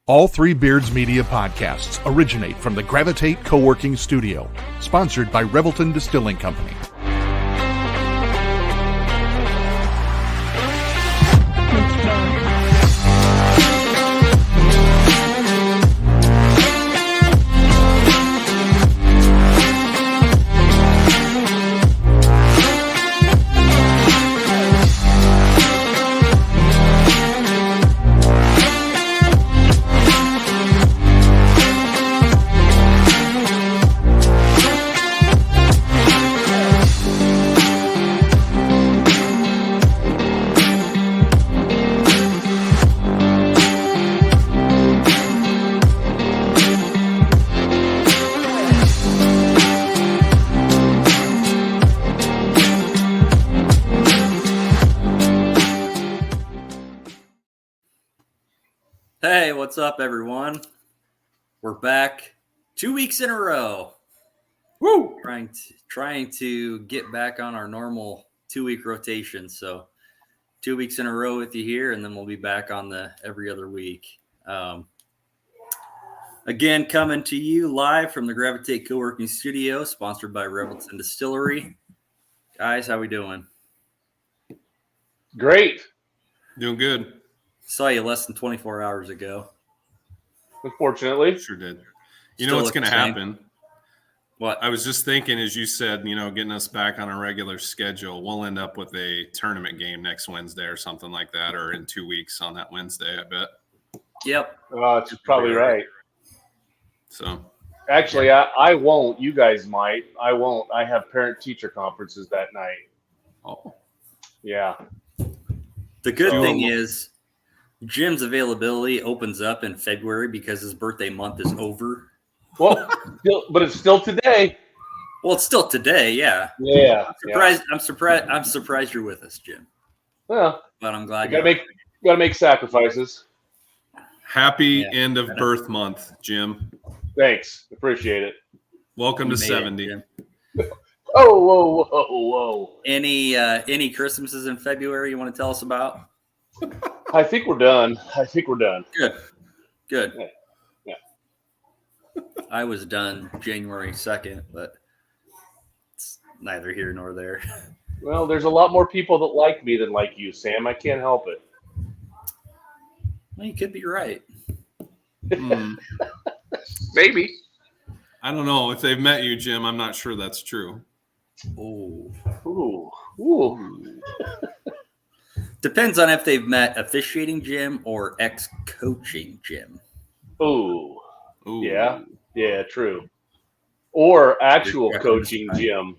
All three Beards Media podcasts originate from the Gravitate Co-working Studio, sponsored by Revelton Distilling Company. Hey, what's up, everyone? We're back 2 weeks in a row. Woo! Trying to get back on our normal 2-week rotation. So 2 weeks in a row with you here, and then we'll be back on the every other week. Again, coming to you live from the Gravitate Co-working Studio, sponsored by Revelton Distillery. Guys, how we doing? Great. Doing good. Saw you less than 24 hours ago. Unfortunately. Sure did. Still You know what's going to looking happen? What? I was just thinking, as you said, getting us back on a regular schedule, we'll end up with a tournament game next Wednesday or something like that, or in 2 weeks on that Wednesday, I bet. Yep. That's probably right. So, actually, I won't. You guys might. I won't. I have parent-teacher conferences that night. oh, Yeah. The good thing is Jim's availability opens up in February because his birthday month is over. Well, but it's still today. Well, it's still today, yeah. Yeah. I'm surprised you're with us, Jim. Well, But I'm glad you gotta make sacrifices. happy end of birth month, Jim. Thanks. Appreciate it. Welcome you to made 70. it, Jim. Oh, whoa. Any Christmases in February you want to tell us about? I think we're done. Good. Yeah. I was done January 2nd, but it's neither here nor there. Well, there's a lot more people that like me than like you, Sam. I can't help it. Well, you could be right. Maybe. I don't know. If they've met you, Jim, I'm not sure that's true. Ooh. Depends on if they've met officiating Jim or ex-coaching Jim. Ooh. Ooh. Yeah, true. Or actual coaching Jim.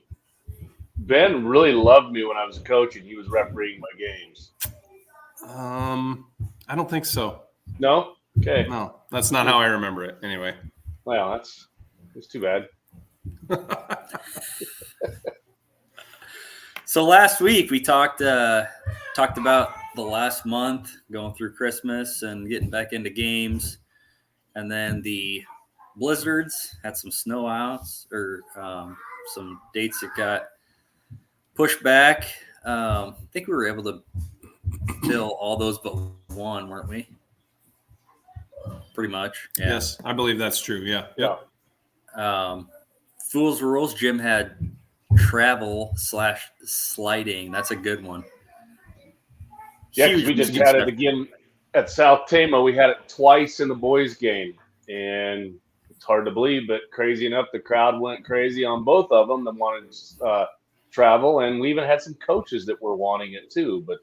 Ben really loved me when I was coaching. He was refereeing my games. I don't think so. No? Okay. No, that's not how I remember it. Anyway. Well, that's too bad. So last week we talked about the last month, going through Christmas and getting back into games, and then the blizzards had some snow outs or some dates that got pushed back. I think we were able to fill all those but one, weren't we? Pretty much. Yeah. Yes, I believe that's true. Yeah. Yep. Fool's Rules, Jim had travel/sliding. That's a good one. Yeah, because we just had it again at South Tama. We had it twice in the boys' game. And it's hard to believe, but crazy enough, the crowd went crazy on both of them that wanted travel. And we even had some coaches that were wanting it too. But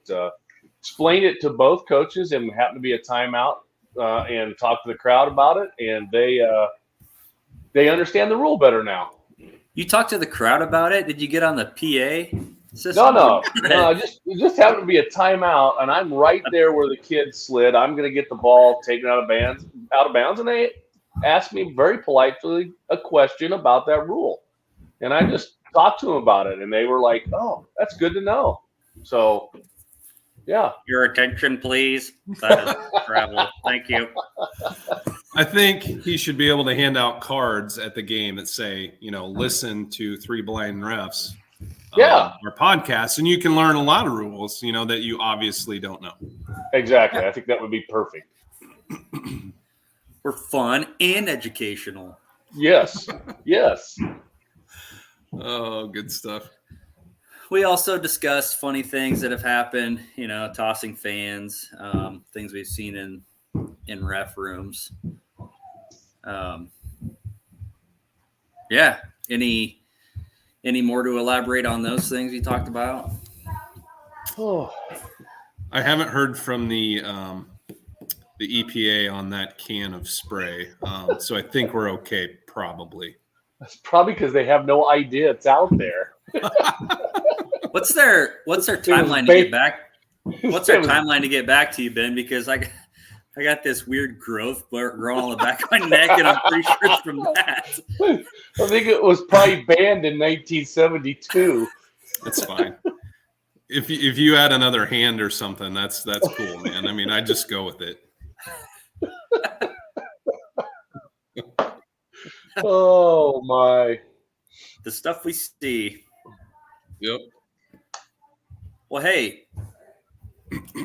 explained it to both coaches, and happened to be a timeout, and talked to the crowd about it. And they understand the rule better now. You talked to the crowd about it? Did you get on the PA system? No. It just happened to be a timeout, and I'm right there where the kid slid. I'm going to get the ball taken out of bounds, and they asked me very politely a question about that rule. And I just talked to them about it, and they were like, "Oh, that's good to know." So, yeah. Your attention, please. That is travel. Thank you. I think he should be able to hand out cards at the game that say, listen to Three Blind Refs. Or podcasts, and you can learn a lot of rules, that you obviously don't know. Exactly. I think that would be perfect. were fun and educational. Yes. Yes. Oh, good stuff. We also discussed funny things that have happened, tossing fans, things we've seen in ref rooms. Yeah. Any more to elaborate on those things you talked about? Oh. I haven't heard from the EPA on that can of spray, so I think we're okay. Probably. That's probably because they have no idea it's out there. What's their timeline to get back? What's their timeline to get back to you, Ben? Because I got this weird growth growing on the back of my neck, and I'm pretty sure it's from that. I think it was probably banned in 1972. That's fine. If you add another hand or something, that's cool, man. I mean, I just go with it. Oh my! The stuff we see. Yep. Well, hey,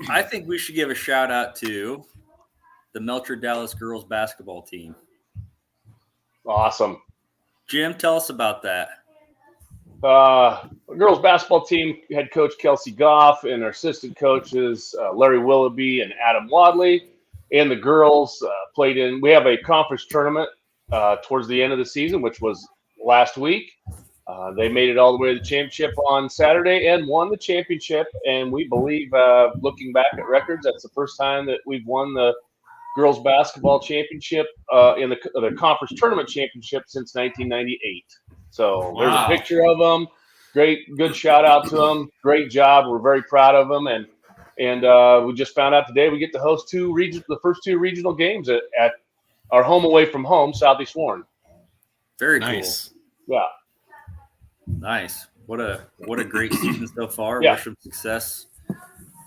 I think we should give a shout out to the Melcher Dallas girls basketball team. Awesome. Jim, tell us about that. Girls basketball team head coach Kelsey Goff and our assistant coaches Larry Willoughby and Adam Wadley. And the girls played in. We have a conference tournament towards the end of the season, which was last week. They made it all the way to the championship on Saturday and won the championship. And we believe, looking back at records, that's the first time that we've won the girls basketball championship in the conference tournament championship since 1998. So there's a picture of them. Good shout out to them. Great job. We're very proud of them. And we just found out today we get to host the first two regional games at our home away from home, Southeast Warren. Very nice. Cool. Yeah. Nice. What a great season so far. Yeah. Wish them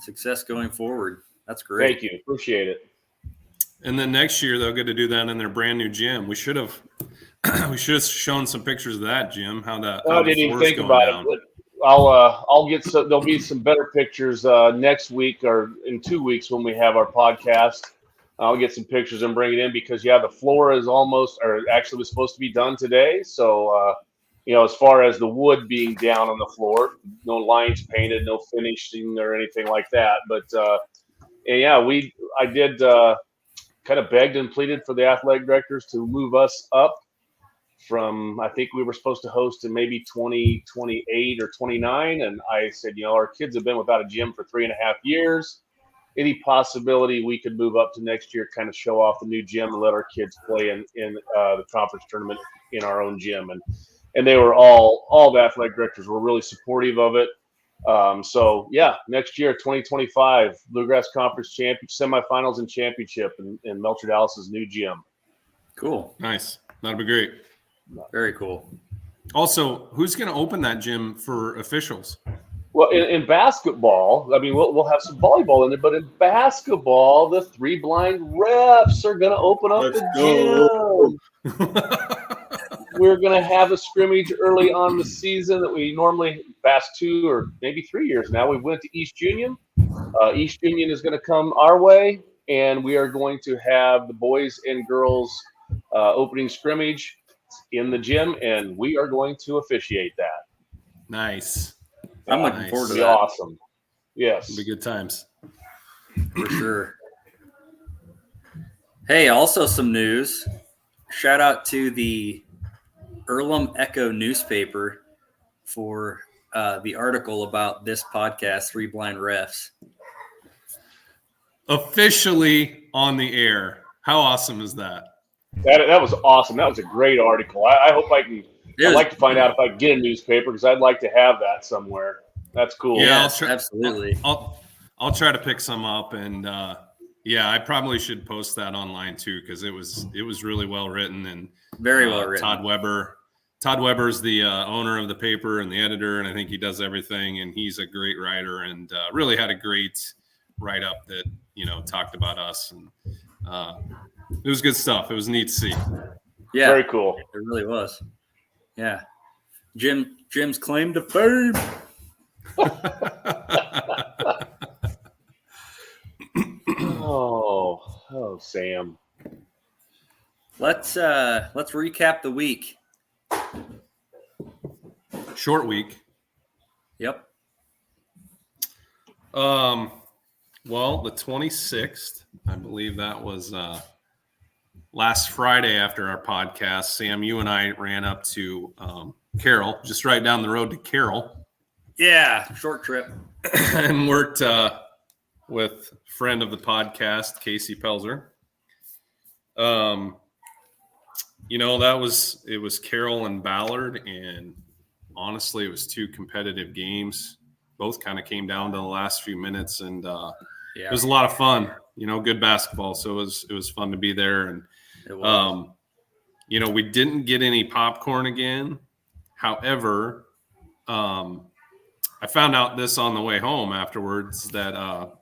success going forward. That's great. Thank you. Appreciate it. And then next year they'll get to do that in their brand new gym. We should have shown some pictures of that, Jim. How I didn't even think about it. But I'll get some. There'll be some better pictures next week or in 2 weeks when we have our podcast. I'll get some pictures and bring it in because the floor is almost, or actually was supposed to be done today. So as far as the wood being down on the floor, no lines painted, no finishing or anything like that. But I did kind of begged and pleaded for the athletic directors to move us up from, I think we were supposed to host in maybe 2028 or 29. And I said, our kids have been without a gym for 3.5 years. Any possibility we could move up to next year, kind of show off the new gym and let our kids play in the conference tournament in our own gym. And they were all the athletic directors were really supportive of it. Next year, 2025, Bluegrass Conference semifinals and championship in Melcher Dallas's new gym. Cool. Nice. That'll be great. Very cool. Also, who's going to open that gym for officials? Well, in basketball, I mean, we'll have some volleyball in it, but in basketball, the 3 blind refs are going to open up the gym. We're going to have a scrimmage early on the season that we normally past 2 or maybe 3 years now. We went to East Union. East Union is going to come our way, and we are going to have the boys and girls opening scrimmage in the gym, and we are going to officiate that. Nice. I'm looking forward to that. that. Awesome. Yes. It'll be good times. For sure. Hey, also some news. Shout out to the Earlham Echo newspaper for the article about this podcast, 3 Blind Refs. Officially on the air. How awesome is that? That was awesome. That was a great article. I hope I can. I'd like to find out if I can get a newspaper because I'd like to have that somewhere. That's cool. Yeah, absolutely. I'll try to pick some up, and I probably should post that online too because it was really well written and very well written. Todd Weber's the owner of the paper and the editor, and I think he does everything. And he's a great writer, and really had a great write up that talked about us, and it was good stuff. It was neat to see. Yeah, very cool. It really was. Yeah, Jim's claim to fame. Oh, Sam. Let's recap the week. Short week. Yep. Well, the 26th, I believe that was last Friday after our podcast. Sam, you and I ran up to Carroll, just right down the road to Carroll. Yeah, short trip. And worked with friend of the podcast, Casey Pelzer. It was Carroll and Ballard, and honestly, it was two competitive games. Both kind of came down to the last few minutes, and it was a lot of fun. Good basketball. So it was fun to be there. And it was. We didn't get any popcorn again. However, I found out this on the way home afterwards that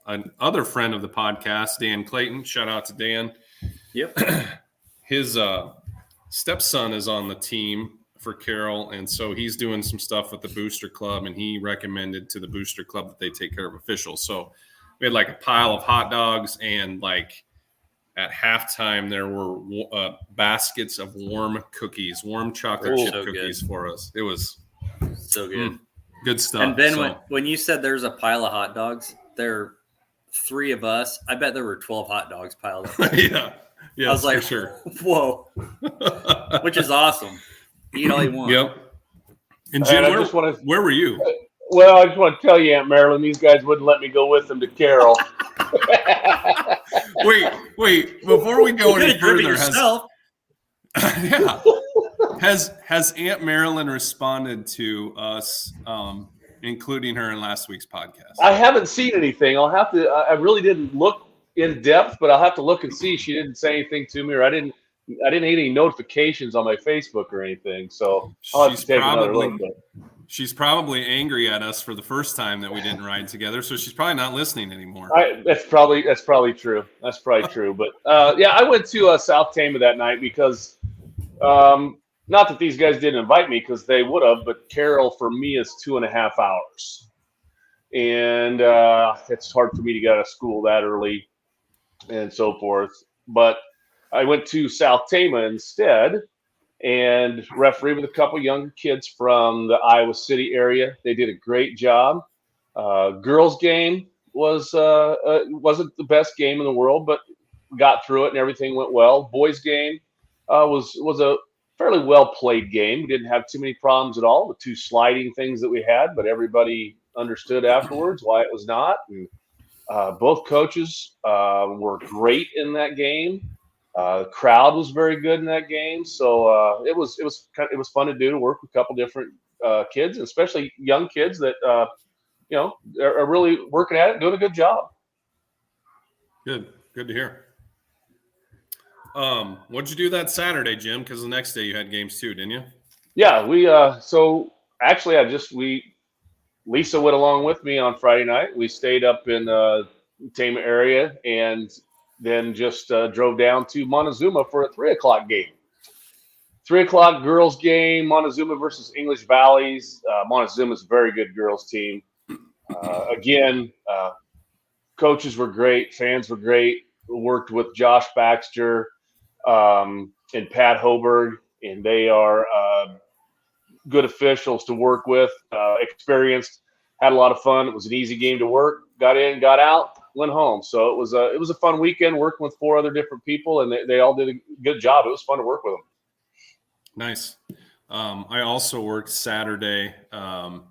another friend of the podcast, Dan Clayton, shout out to Dan. Yep. His stepson is on the team for Carroll, and so he's doing some stuff with the Booster Club, and he recommended to the Booster Club that they take care of officials. So we had like a pile of hot dogs, and like at halftime there were baskets of warm chocolate chip cookies for us. It was so good. Good stuff. And Ben, when you said there's a pile of hot dogs, there are 3 of us. I bet there were 12 hot dogs piled up. Yeah, I was like, for sure. Whoa, which is awesome. Eat all you want. Yep. And Jim, where were you? Well, I just want to tell you, Aunt Marilyn, these guys wouldn't let me go with them to Carroll. Wait. Before we go any further, has Aunt Marilyn responded to us, including her in last week's podcast? I haven't seen anything. I'll have to. I really didn't look in depth, but I'll have to look and see. She didn't say anything to me, or I didn't get any notifications on my Facebook or anything. So I'll have to take another look. She's probably angry at us for the first time that we didn't ride together, so she's probably not listening anymore. That's probably true. That's probably true. But I went to South Tama that night because not that these guys didn't invite me, because they would have, but Carroll for me is 2.5 hours, and it's hard for me to get out of school that early and so forth. But I went to South Tama instead, and refereed with a couple younger kids from the Iowa City area. They did a great job. Girls game wasn't the best game in the world, but got through it and everything went well. Boys game was a fairly well played game. We didn't have too many problems at all. The 2 sliding things that we had, but everybody understood afterwards why it was not. And both coaches were great in that game. The crowd was very good in that game, so it was fun to do, to work with a couple different kids, especially young kids that are really working at it, doing a good job. Good to hear. What'd you do that Saturday, Jim? Because the next day you had games too, didn't you? Yeah, we so actually Lisa went along with me on Friday night. We stayed up in Tama area and then just drove down to Montezuma for a 3:00 game. 3:00 girls game, Montezuma versus English Valleys. Montezuma's a very good girls team. Again, coaches were great, fans were great. We worked with Josh Baxter and Pat Hoberg, and they are good officials to work with, experienced, had a lot of fun. It was an easy game to work, got in, got out, went home. So it was a fun weekend working with 4 other different people, and they all did a good job. It was fun to work with them. Nice. I also worked Saturday. The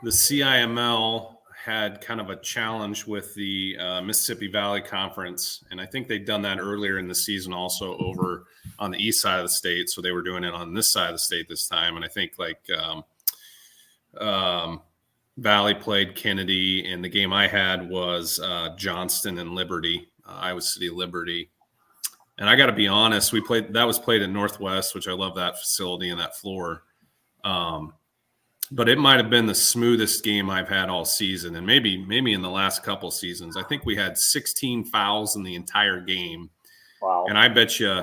CIML had kind of a challenge with the Mississippi Valley Conference, and I think they'd done that earlier in the season also over on the east side of the state, so they were doing it on this side of the state this time. And I think Valley played Kennedy, and the game I had was Johnston and Liberty, Iowa City Liberty. And I got to be honest, that was played at Northwest, which I love that facility and that floor. But it might have been the smoothest game I've had all season, and maybe in the last couple seasons. I think we had 16 fouls in the entire game. Wow. And I bet you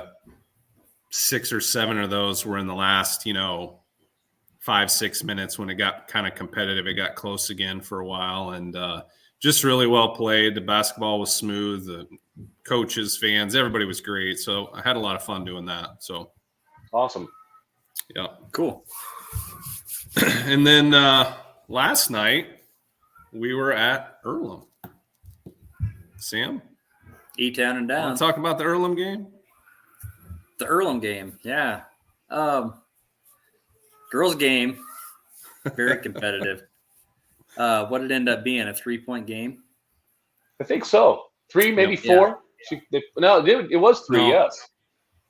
6 or 7 of those were in the last, 5-6 minutes when it got kind of competitive. It got close again for a while. And just really well played. The basketball was smooth. The coaches, fans, everybody was great. So I had a lot of fun doing that. So awesome. Yeah. Cool. And then last night we were at Earlham. Sam? E-Town and down. Talk about the Earlham game? The Earlham game, yeah. Girls game, very competitive. What did it end up being, a 3-point game? I think so. 3, maybe 4. Yeah. It was 3, yes.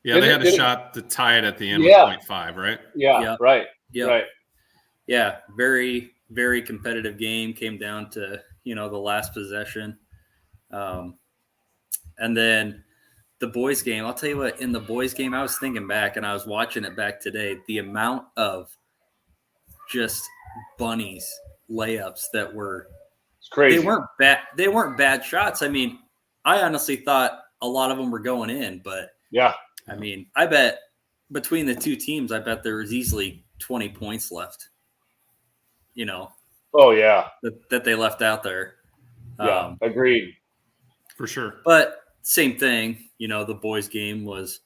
Yeah, they had a shot to tie it at the end with 0.5, right? Yeah, yep. Right. Yep. Right. Yeah, very, very competitive game. Came down to, the last possession. And then the boys game, I'll tell you what, in the boys game, I was thinking back and I was watching it back today, the amount of just bunnies layups that were it's crazy. They weren't bad shots. I mean, I honestly thought a lot of them were going in, but yeah. I mean, I bet between the two teams, I bet there was easily 20 points left. Oh yeah. That they left out there. Yeah, agreed. For sure. But same thing, the boys game was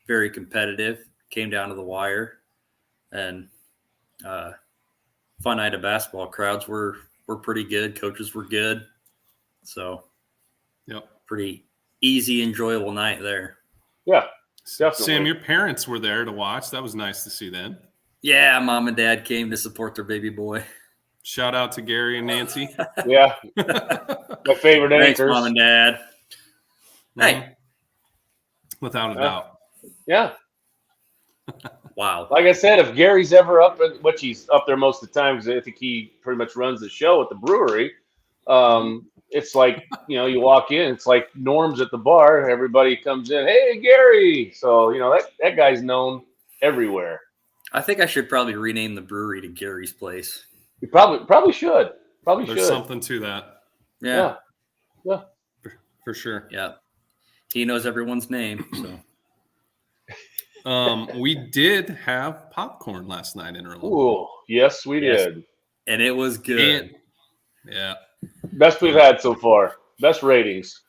very competitive, came down to the wire, and fun night of basketball. Crowds were pretty good. Coaches were good. So, pretty easy, enjoyable night there. Yeah, definitely. Sam, your parents were there to watch. That was nice to see them. Yeah, Mom and Dad came to support their baby boy. Shout out to Gary and Nancy. Yeah. My favorite Thanks, anchors. Mom and Dad. Hey. Without a doubt. Yeah. Wow. Like I said, if Gary's ever up, which he's up there most of the time because I think he pretty much runs the show at the brewery, it's like, you walk in, it's like Norm's at the bar. Everybody comes in, hey, Gary. So, that guy's known everywhere. I think I should probably rename the brewery to Gary's Place. You probably should. There's something to that. Yeah. For sure. Yeah. He knows everyone's name. So we did have popcorn last night in Earlham. Oh, yes, we did. And it was good. Best we've had so far. Best ratings.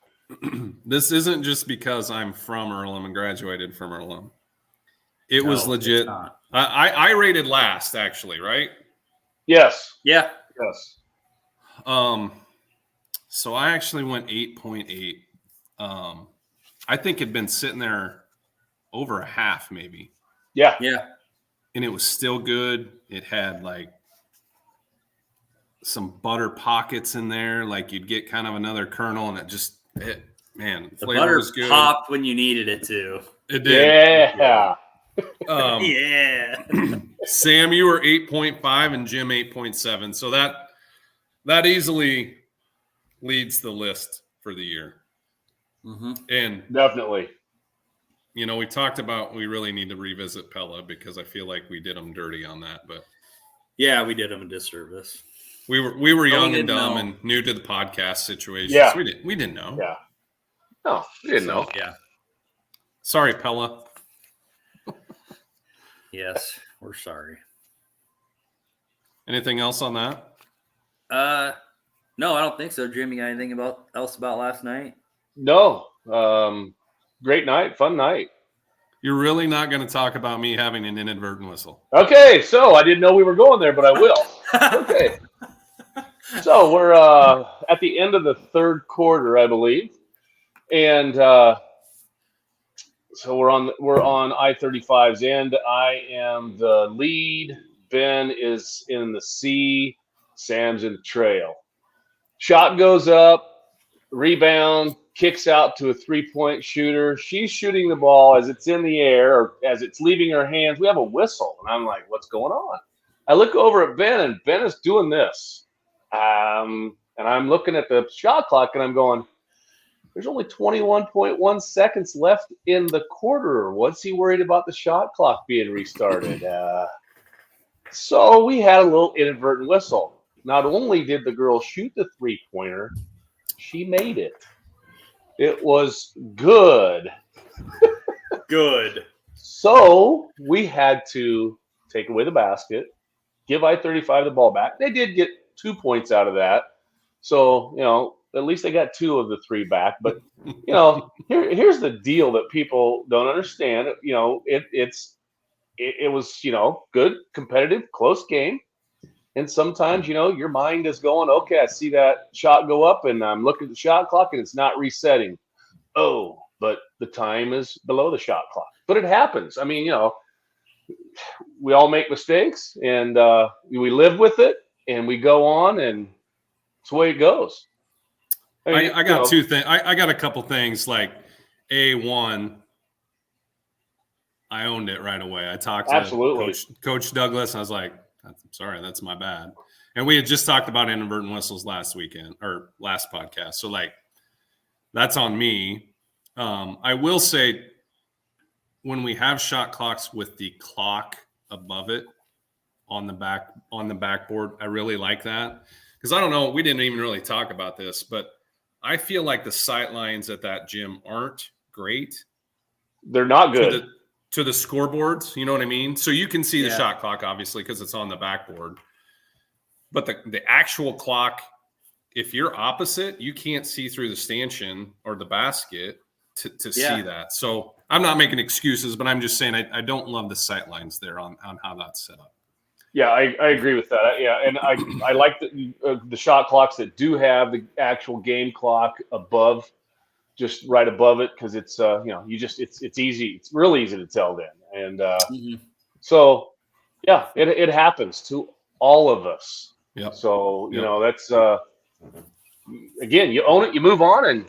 This isn't just because I'm from Earlham and graduated from Earlham. It was legit. I rated last, actually, right? Yes. Yeah. Yes. So I actually went 8.8. I think it'd been sitting there over a half, maybe. Yeah. Yeah. And it was still good. It had like some butter pockets in there, like you'd get kind of another kernel, and the flavor was good. Popped when you needed it to. It did. Yeah. Yeah. Sam, you were 8.5 and Jim 8.7. So that easily leads the list for the year. Mm-hmm. And definitely, we talked about we really need to revisit Pella because I feel like we did them dirty on that. But yeah, we did them a disservice. We were young and dumb and new to the podcast situation. Yeah. So we didn't know. Yeah. No, we didn't know. Yeah. Sorry, Pella. Yes, we're sorry. Anything else on that? No, I don't think so. Jim, you got anything else about last night? No. Great night, fun night. You're really not going to talk about me having an inadvertent whistle. Okay, so I didn't know we were going there, but I will. Okay. So we're at the end of the third quarter, I believe, and so we're on I-35's end. I am the lead. Ben is in the C. Sam's in the trail. Shot goes up, rebound, kicks out to a three-point shooter. She's shooting the ball as it's in the air or as it's leaving her hands. We have a whistle, and I'm like, what's going on? I look over at Ben, and Ben is doing this. And I'm looking at the shot clock, and I'm going, there's only 21.1 seconds left in the quarter. What's he worried about the shot clock being restarted? So we had a little inadvertent whistle. Not only did the girl shoot the three-pointer, she made it. It was good. Good. So we had to take away the basket, give I-35 the ball back. They did get 2 points out of that. So, at least they got 2 of the 3 back. But, here's the deal that people don't understand. It was, good, competitive, close game. And sometimes, your mind is going, okay, I see that shot go up and I'm looking at the shot clock and it's not resetting. Oh, but the time is below the shot clock. But it happens. I mean, we all make mistakes and we live with it and we go on, and it's the way it goes. I got 2 things. I got a couple things. Like, one, I owned it right away. I talked to Coach Douglas, and I was like, I'm sorry, that's my bad. And we had just talked about inadvertent whistles last weekend or last podcast. So, like, that's on me. I will say, when we have shot clocks with the clock above it on the backboard, I really like that. Because I don't know, we didn't even really talk about this, but I feel like the sight lines at that gym aren't great. They're not good. To the scoreboards, you know what I mean? So you can see the shot clock, obviously, because it's on the backboard. But the actual clock, if you're opposite, you can't see through the stanchion or the basket to see that. So I'm not making excuses, but I'm just saying I don't love the sight lines there on how that's set up. Yeah, I agree with that. Yeah, and I like the shot clocks that do have the actual game clock above, just right above it, because it's it's easy. It's real easy to tell then, and so yeah, it happens to all of us. Yeah. So that's again, you own it, you move on, and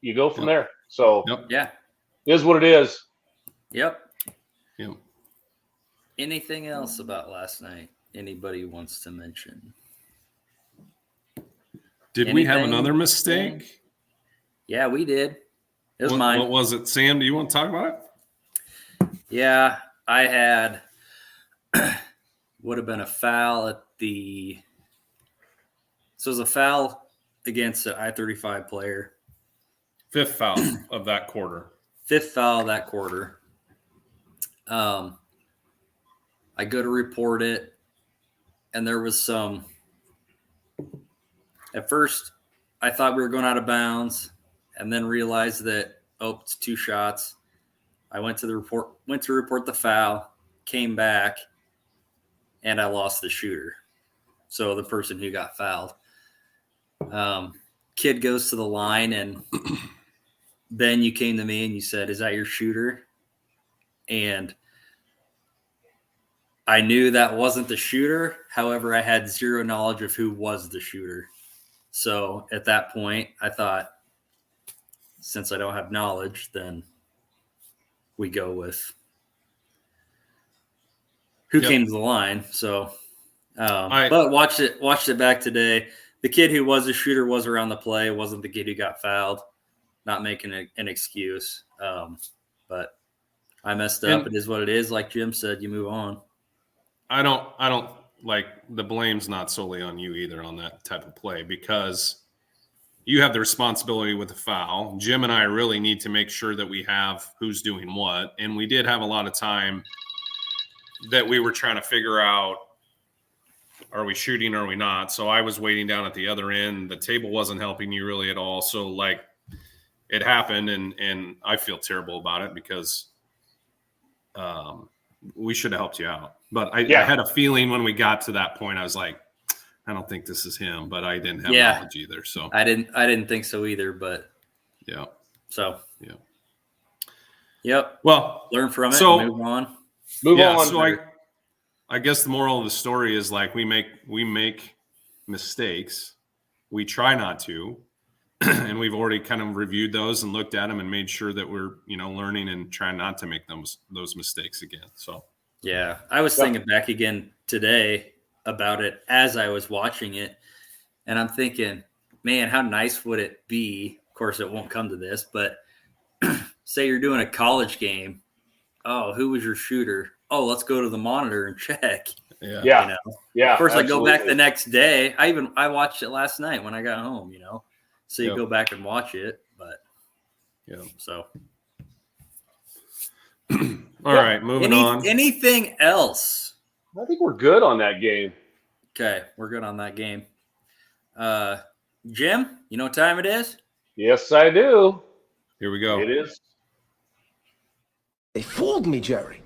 you go from there. So yeah, it is what it is. Yep. Yep. Anything else about last night anybody wants to mention? Did we have another mistake? Yeah, we did. It was mine. What was it, Sam? Do you want to talk about it? Yeah, I had would have been a foul at the. So it was a foul against an I-35 player. 5th foul of that quarter. 5th foul of that quarter. I go to report it, and there was some. At first, I thought we were going out of bounds, and then realized that it's 2 shots. I went to report the foul, came back, and I lost the shooter. So the person who got fouled. Kid goes to the line, and Ben, you came to me and you said, "Is that your shooter?" And I knew that wasn't the shooter. However, I had zero knowledge of who was the shooter. So at that point, I thought, since I don't have knowledge, then we go with who came to the line. So, but watched it back today. The kid who was the shooter was around the play. It wasn't the kid who got fouled. Not making an excuse. But I messed up. It is what it is. Like Jim said, you move on. I don't like the blame's not solely on you either on that type of play, because you have the responsibility with the foul. Jim and I really need to make sure that we have who's doing what. And we did have a lot of time that we were trying to figure out, are we shooting or are we not? So I was waiting down at the other end. The table wasn't helping you really at all. So like it happened, and I feel terrible about it because we should have helped you out. But I had a feeling when we got to that point, I was like, I don't think this is him, but I didn't have knowledge either. So I didn't think so either, but yep. Well, learn from it and move on. Move on. So I guess the moral of the story is like we make mistakes. We try not to. And we've already kind of reviewed those and looked at them and made sure that we're, learning and trying not to make those mistakes again. So, yeah, I was thinking back again today about it as I was watching it, and I'm thinking, man, how nice would it be? Of course, it won't come to this, but say you're doing a college game. Oh, who was your shooter? Oh, let's go to the monitor and check. Yeah. Of course, absolutely. I go back the next day. I watched it last night when I got home. So you go back and watch it, but so. All right, moving on. Anything else? I think we're good on that game. Okay, we're good on that game. Jim, you know what time it is? Yes, I do. Here we go. It is. They fooled me, Jerry.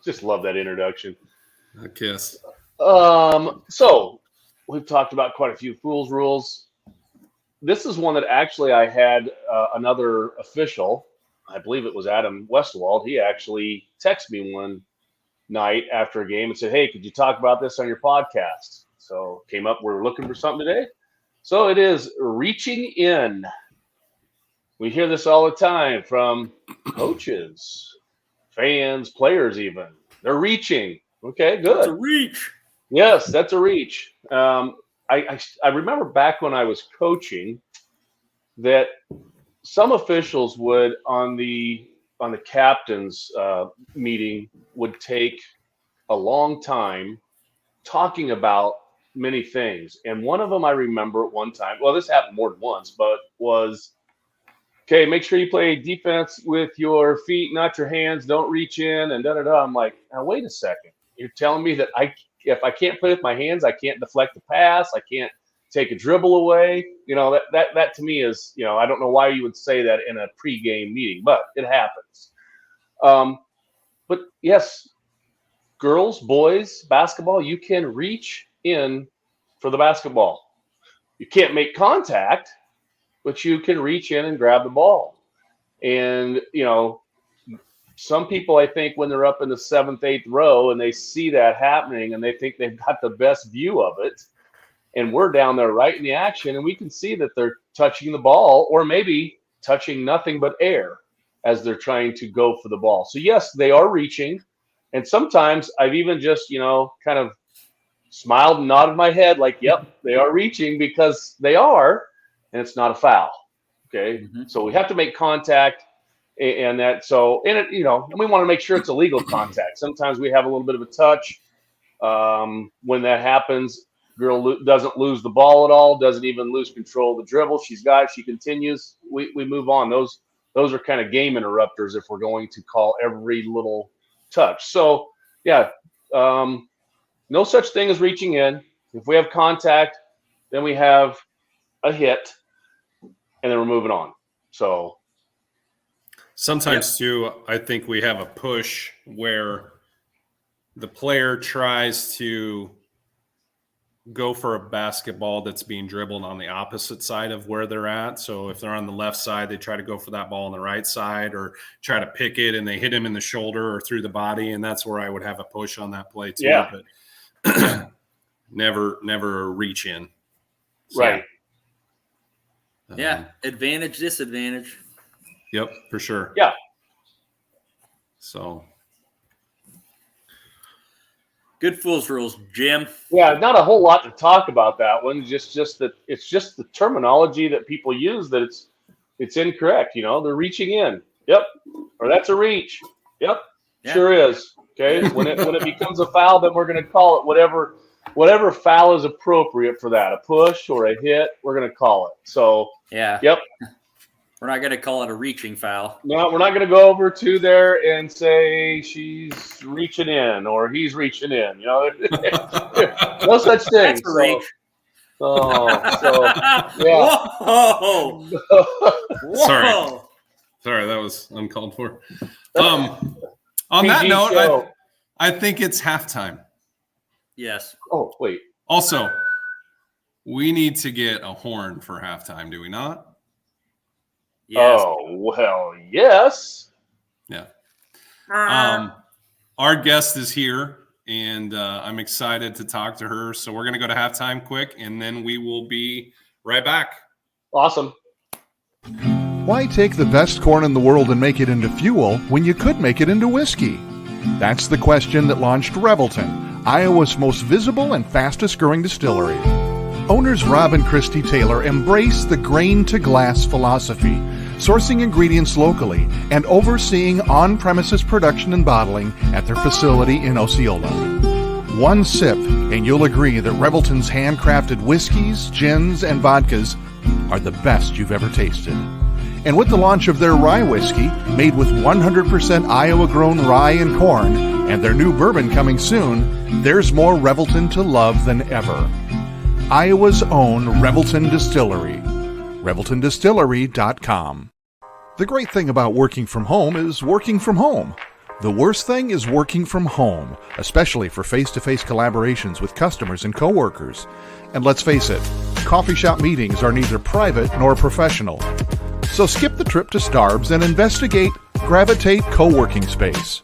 Just love that introduction. A kiss. So we've talked about quite a few Fools Rules. This is one that actually I had another official, I believe it was Adam Westwald. He actually texted me one night after a game and said, hey, could you talk about this on your podcast? So came up, we're looking for something today. So it is reaching in. We hear this all the time from coaches, fans, players even. They're reaching. Okay, good. That's a reach. Yes, that's a reach. I remember back when I was coaching that some officials would on the captain's meeting would take a long time talking about many things. And one of them I remember at one time, well, this happened more than once, but was, okay, make sure you play defense with your feet, not your hands. Don't reach in and da-da-da. I'm like, now, wait a second. You're telling me that if I can't play with my hands, I can't deflect the pass. I can't take a dribble away. You know, that to me is, you know, I don't know why you would say that in a pregame meeting, but it happens. But yes, girls, boys, basketball, you can reach in for the basketball. You can't make contact, but you can reach in and grab the ball. And, you know, some people, I think, when they're up in the 7th, 8th row and they see that happening and they think they've got the best view of it, and we're down there right in the action, and we can see that they're touching the ball or maybe touching nothing but air as they're trying to go for the ball. So, yes, they are reaching. And sometimes I've even just, you know, kind of smiled and nodded my head like, yep, they are reaching because they are, and it's not a foul. Okay. Mm-hmm. So we have to make contact and that. So, and it, you know, and we want to make sure it's a legal contact. Sometimes we have a little bit of a touch. When that happens, girl doesn't lose the ball at all, doesn't even lose control of the dribble. She's got it. She continues. We move on. Those are kind of game interrupters if we're going to call every little touch. So, yeah, no such thing as reaching in. If we have contact, then we have a hit, and then we're moving on. So sometimes too, I think we have a push where the player tries to go for a basketball that's being dribbled on the opposite side of where they're at. So if they're on the left side, they try to go for that ball on the right side or try to pick it, and they hit him in the shoulder or through the body. And that's where I would have a push on that play too. Yeah. But never reach in. So, right. Yeah. Advantage, disadvantage. Yep, for sure. Yeah. So Good Fools Rules, Jim. Yeah, not a whole lot to talk about that one. Just that it's just the terminology that people use that it's incorrect. You know, they're reaching in. Yep. Or that's a reach. Yep. Yeah. Sure is. Okay. When it becomes a foul, then we're going to call it whatever foul is appropriate for that. A push or a hit, we're going to call it. So yeah. Yep. We're not going to call it a reaching foul. No, we're not going to go over to there and say she's reaching in or he's reaching in. You know, no such thing. That's a reach. So yeah. Whoa. Whoa. Sorry, that was uncalled for. On that note, I think it's halftime. Yes. Oh, wait. Also, we need to get a horn for halftime, do we not? Yes. Oh, well, yes. Yeah. Our guest is here, and I'm excited to talk to her. So we're going to go to halftime quick, and then we will be right back. Awesome. Why take the best corn in the world and make it into fuel when you could make it into whiskey? That's the question that launched Revelton, Iowa's most visible and fastest-growing distillery. Owners Rob and Christy Taylor embrace the grain-to-glass philosophy, sourcing ingredients locally and overseeing on-premises production and bottling at their facility in Osceola. One sip, and you'll agree that Revelton's handcrafted whiskeys, gins, and vodkas are the best you've ever tasted. And with the launch of their rye whiskey, made with 100% Iowa-grown rye and corn, and their new bourbon coming soon, there's more Revelton to love than ever. Iowa's own Revelton Distillery. ReveltonDistillery.com. The great thing about working from home is working from home. The worst thing is working from home, especially for face-to-face collaborations with customers and coworkers. And let's face it, coffee shop meetings are neither private nor professional. So skip the trip to Starbs and investigate Gravitate Co-working Space.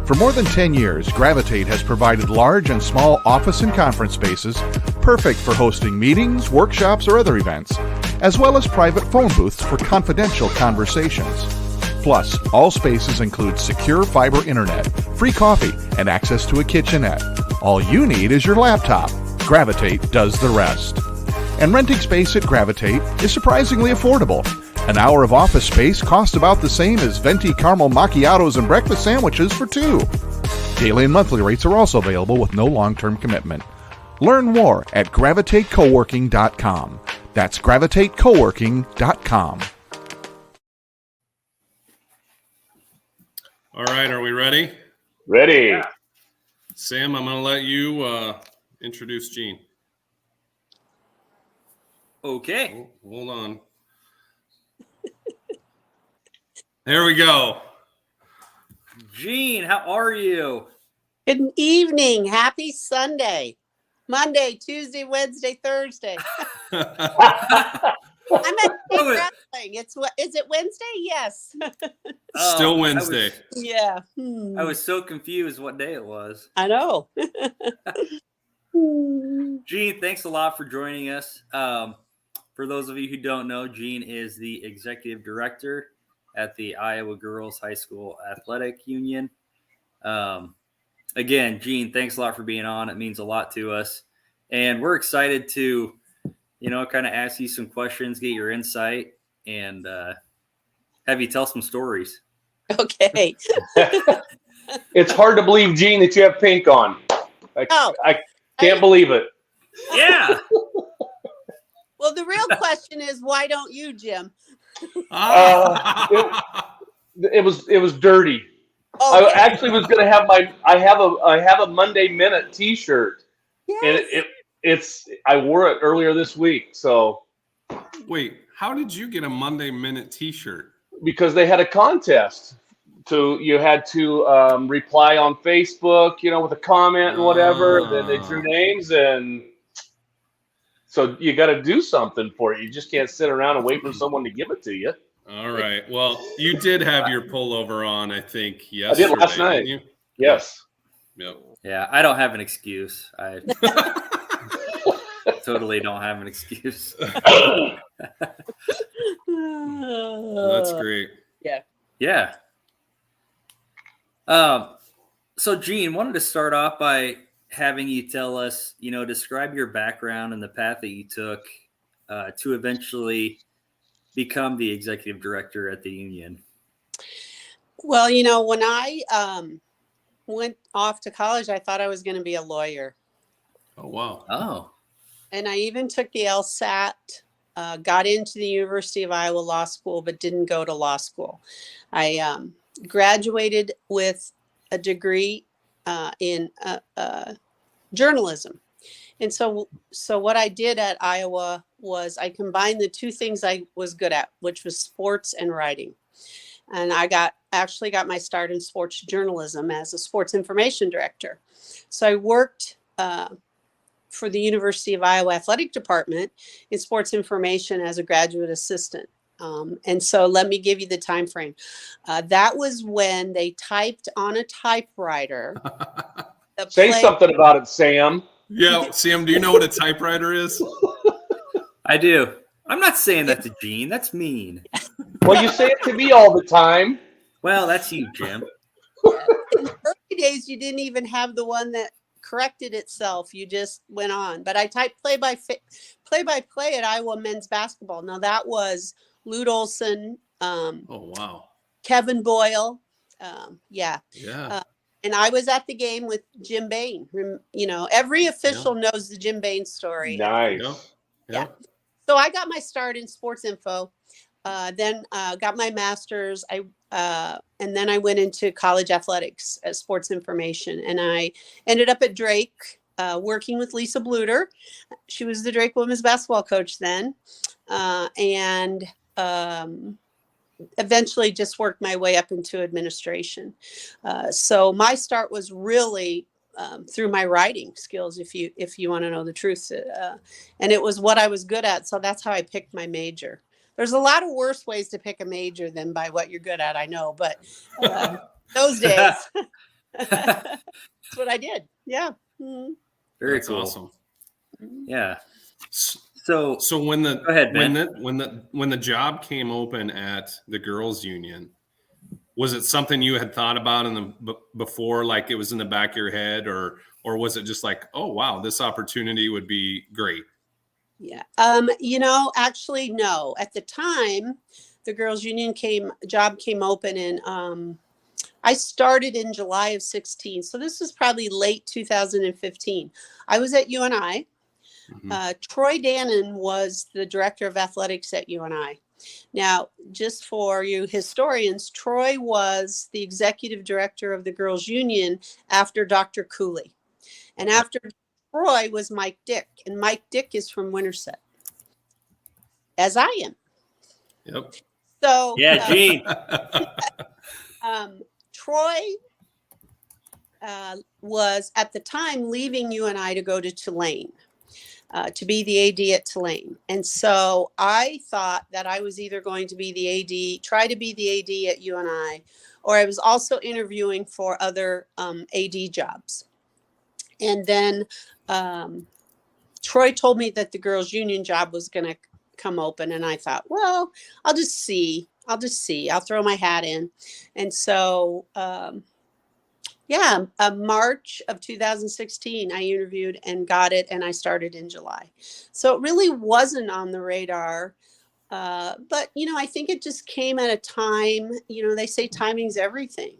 For more than 10 years, Gravitate has provided large and small office and conference spaces perfect for hosting meetings, workshops, or other events, as well as private phone booths for confidential conversations. Plus, all spaces include secure fiber internet, free coffee, and access to a kitchenette. All you need is your laptop. Gravitate does the rest. And renting space at Gravitate is surprisingly affordable. An hour of office space costs about the same as venti caramel macchiatos and breakfast sandwiches for two. Daily and monthly rates are also available with no long-term commitment. Learn more at gravitatecoworking.com. That's gravitatecoworking.com. All right, are we ready? Ready. Yeah. Sam, I'm going to let you introduce Gene. Okay. Oh, hold on. There we go. Gene, how are you? Good evening. Happy Sunday. Monday, Tuesday, Wednesday, Thursday. I'm at state wrestling. Is it Wednesday? Yes. Still Wednesday. Yeah. I was so confused what day it was. I know. Gene, thanks a lot for joining us. For those of you who don't know, Gene is the executive director at the Iowa Girls High School Athletic Union. Again, Gene, thanks a lot for being on. It means a lot to us. And we're excited to, kind of ask you some questions, get your insight, and have you tell some stories. Okay. It's hard to believe, Gene, that you have pink on. I can't believe it. Yeah. Well, the real question is, why don't you, Jim? It was dirty. Oh, I actually was going to have I have a Monday Minute T-shirt, yes. and I wore it earlier this week. So Wait, how did you get a Monday Minute T-shirt? because they had a contest, you had to reply on Facebook, with a comment and whatever. And then they drew names, and so you got to do something for it. You just can't sit around and wait for someone to give it to you. All right. Well, you did have your pullover on, I think, yesterday. I did last night. Didn't you? Yes. Yep. Yeah, I don't have an excuse. I totally don't have an excuse. That's great. Yeah. So, Gene, wanted to start off by having you tell us, describe your background and the path that you took to eventually become the executive director at the union. Well, when I went off to college, I thought I was going to be a lawyer. Oh, wow. Oh. And I even took the LSAT, got into the University of Iowa Law School, but didn't go to law school. I graduated with a degree in journalism. And so what I did at Iowa was I combined the two things I was good at, which was sports and writing. And I actually got my start in sports journalism as a sports information director. So I worked for the University of Iowa Athletic Department in sports information as a graduate assistant. And so let me give you the time frame. That was when they typed on a typewriter. Say something about it, Sam. Yeah, Sam, do you know what a typewriter is? I do. I'm not saying that to Gene. That's mean. Well, you say it to me all the time. Well, that's you, Jim. In the early days, you didn't even have the one that corrected itself. You just went on. But I typed play-by-play at Iowa men's basketball. Now, that was Lute Olson. Oh, wow. Kevin Boyle. Yeah. And I was at the game with Jim Bain. Every official knows the Jim Bain story. Nice. Yeah. So I got my start in sports info. then got my master's. And then I went into college athletics as sports information, and I ended up at Drake working with Lisa Bluter. She was the Drake women's basketball coach then, and eventually just worked my way up into administration. So my start was really through my writing skills, if you want to know the truth, and it was what I was good at. So that's how I picked my major. There's a lot of worse ways to pick a major than by what you're good at, I know, but those days, that's what I did. Yeah. Mm-hmm. Very That's cool. Awesome. Yeah. So when the go ahead, Ben. when the job came open at the girls' union, was it something you had thought about before, like it was in the back of your head, or was it just like, oh wow, this opportunity would be great? Yeah. Actually, no. At the time, the girls' union job came open, and I started in July of 16. So this was probably late 2015. I was at UNI. Mm-hmm. Troy Dannon was the director of athletics at UNI. Now, just for you historians, Troy was the executive director of the girls' union after Dr. Cooley. And after Troy was Mike Dick, and Mike Dick is from Winterset, as I am. Yep. So yeah, Gene. Troy was at the time leaving UNI to go to Tulane, to be the AD at Tulane. And so I thought that I was either going to be the AD, try to be the AD at UNI, or I was also interviewing for other AD jobs. And then Troy told me that the girls' union job was going to come open. And I thought, well, I'll just see. I'll throw my hat in. And so, March of 2016, I interviewed and got it, and I started in July. So it really wasn't on the radar. But, I think it just came at a time, they say timing's everything.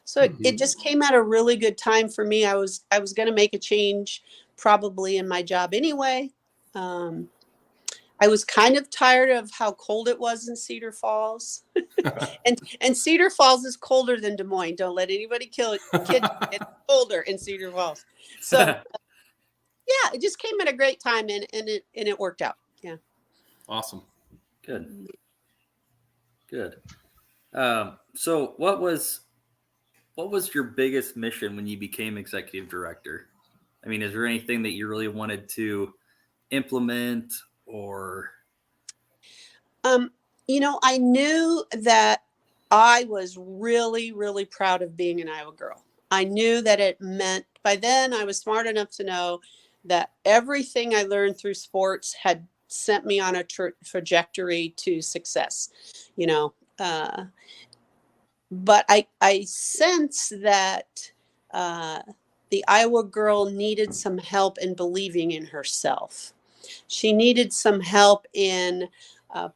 So it just came at a really good time for me. I was going to make a change probably in my job anyway. I was kind of tired of how cold it was in Cedar Falls. and Cedar Falls is colder than Des Moines. Don't let anybody kid you. It's colder in Cedar Falls. So it just came at a great time, and it worked out. Yeah. Awesome. Good. So what was your biggest mission when you became executive director? I mean, is there anything that you really wanted to implement, or? I knew that I was really, really proud of being an Iowa girl. I knew that it meant, by then I was smart enough to know that everything I learned through sports had sent me on a trajectory to success, but I sense that the Iowa girl needed some help in believing in herself. She needed some help in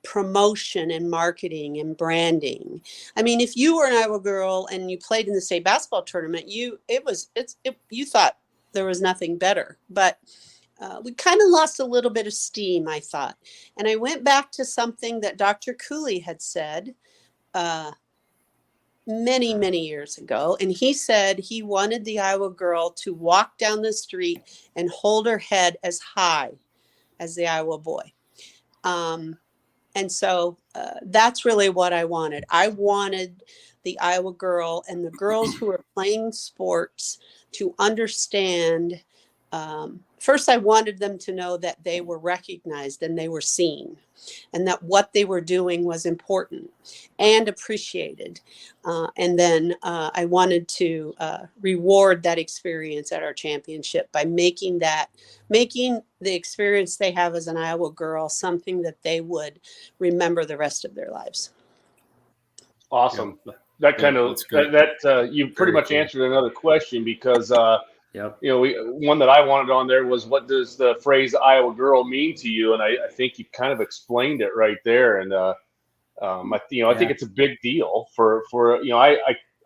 promotion and marketing and branding. I mean, if you were an Iowa girl and you played in the state basketball tournament, you thought there was nothing better. But we kind of lost a little bit of steam, I thought. And I went back to something that Dr. Cooley had said many, many years ago. And he said he wanted the Iowa girl to walk down the street and hold her head as high as the Iowa boy. And so that's really what I wanted. I wanted the Iowa girl and the girls who are playing sports to understand. First, I wanted them to know that they were recognized and they were seen, and that what they were doing was important and appreciated. And then I wanted to reward that experience at our championship by making the experience they have as an Iowa girl something that they would remember the rest of their lives. Awesome. That kind of you pretty much answered another question, because Yep. One that I wanted on there was, what does the phrase Iowa girl mean to you? And I think you kind of explained it right there. And I think it's a big deal for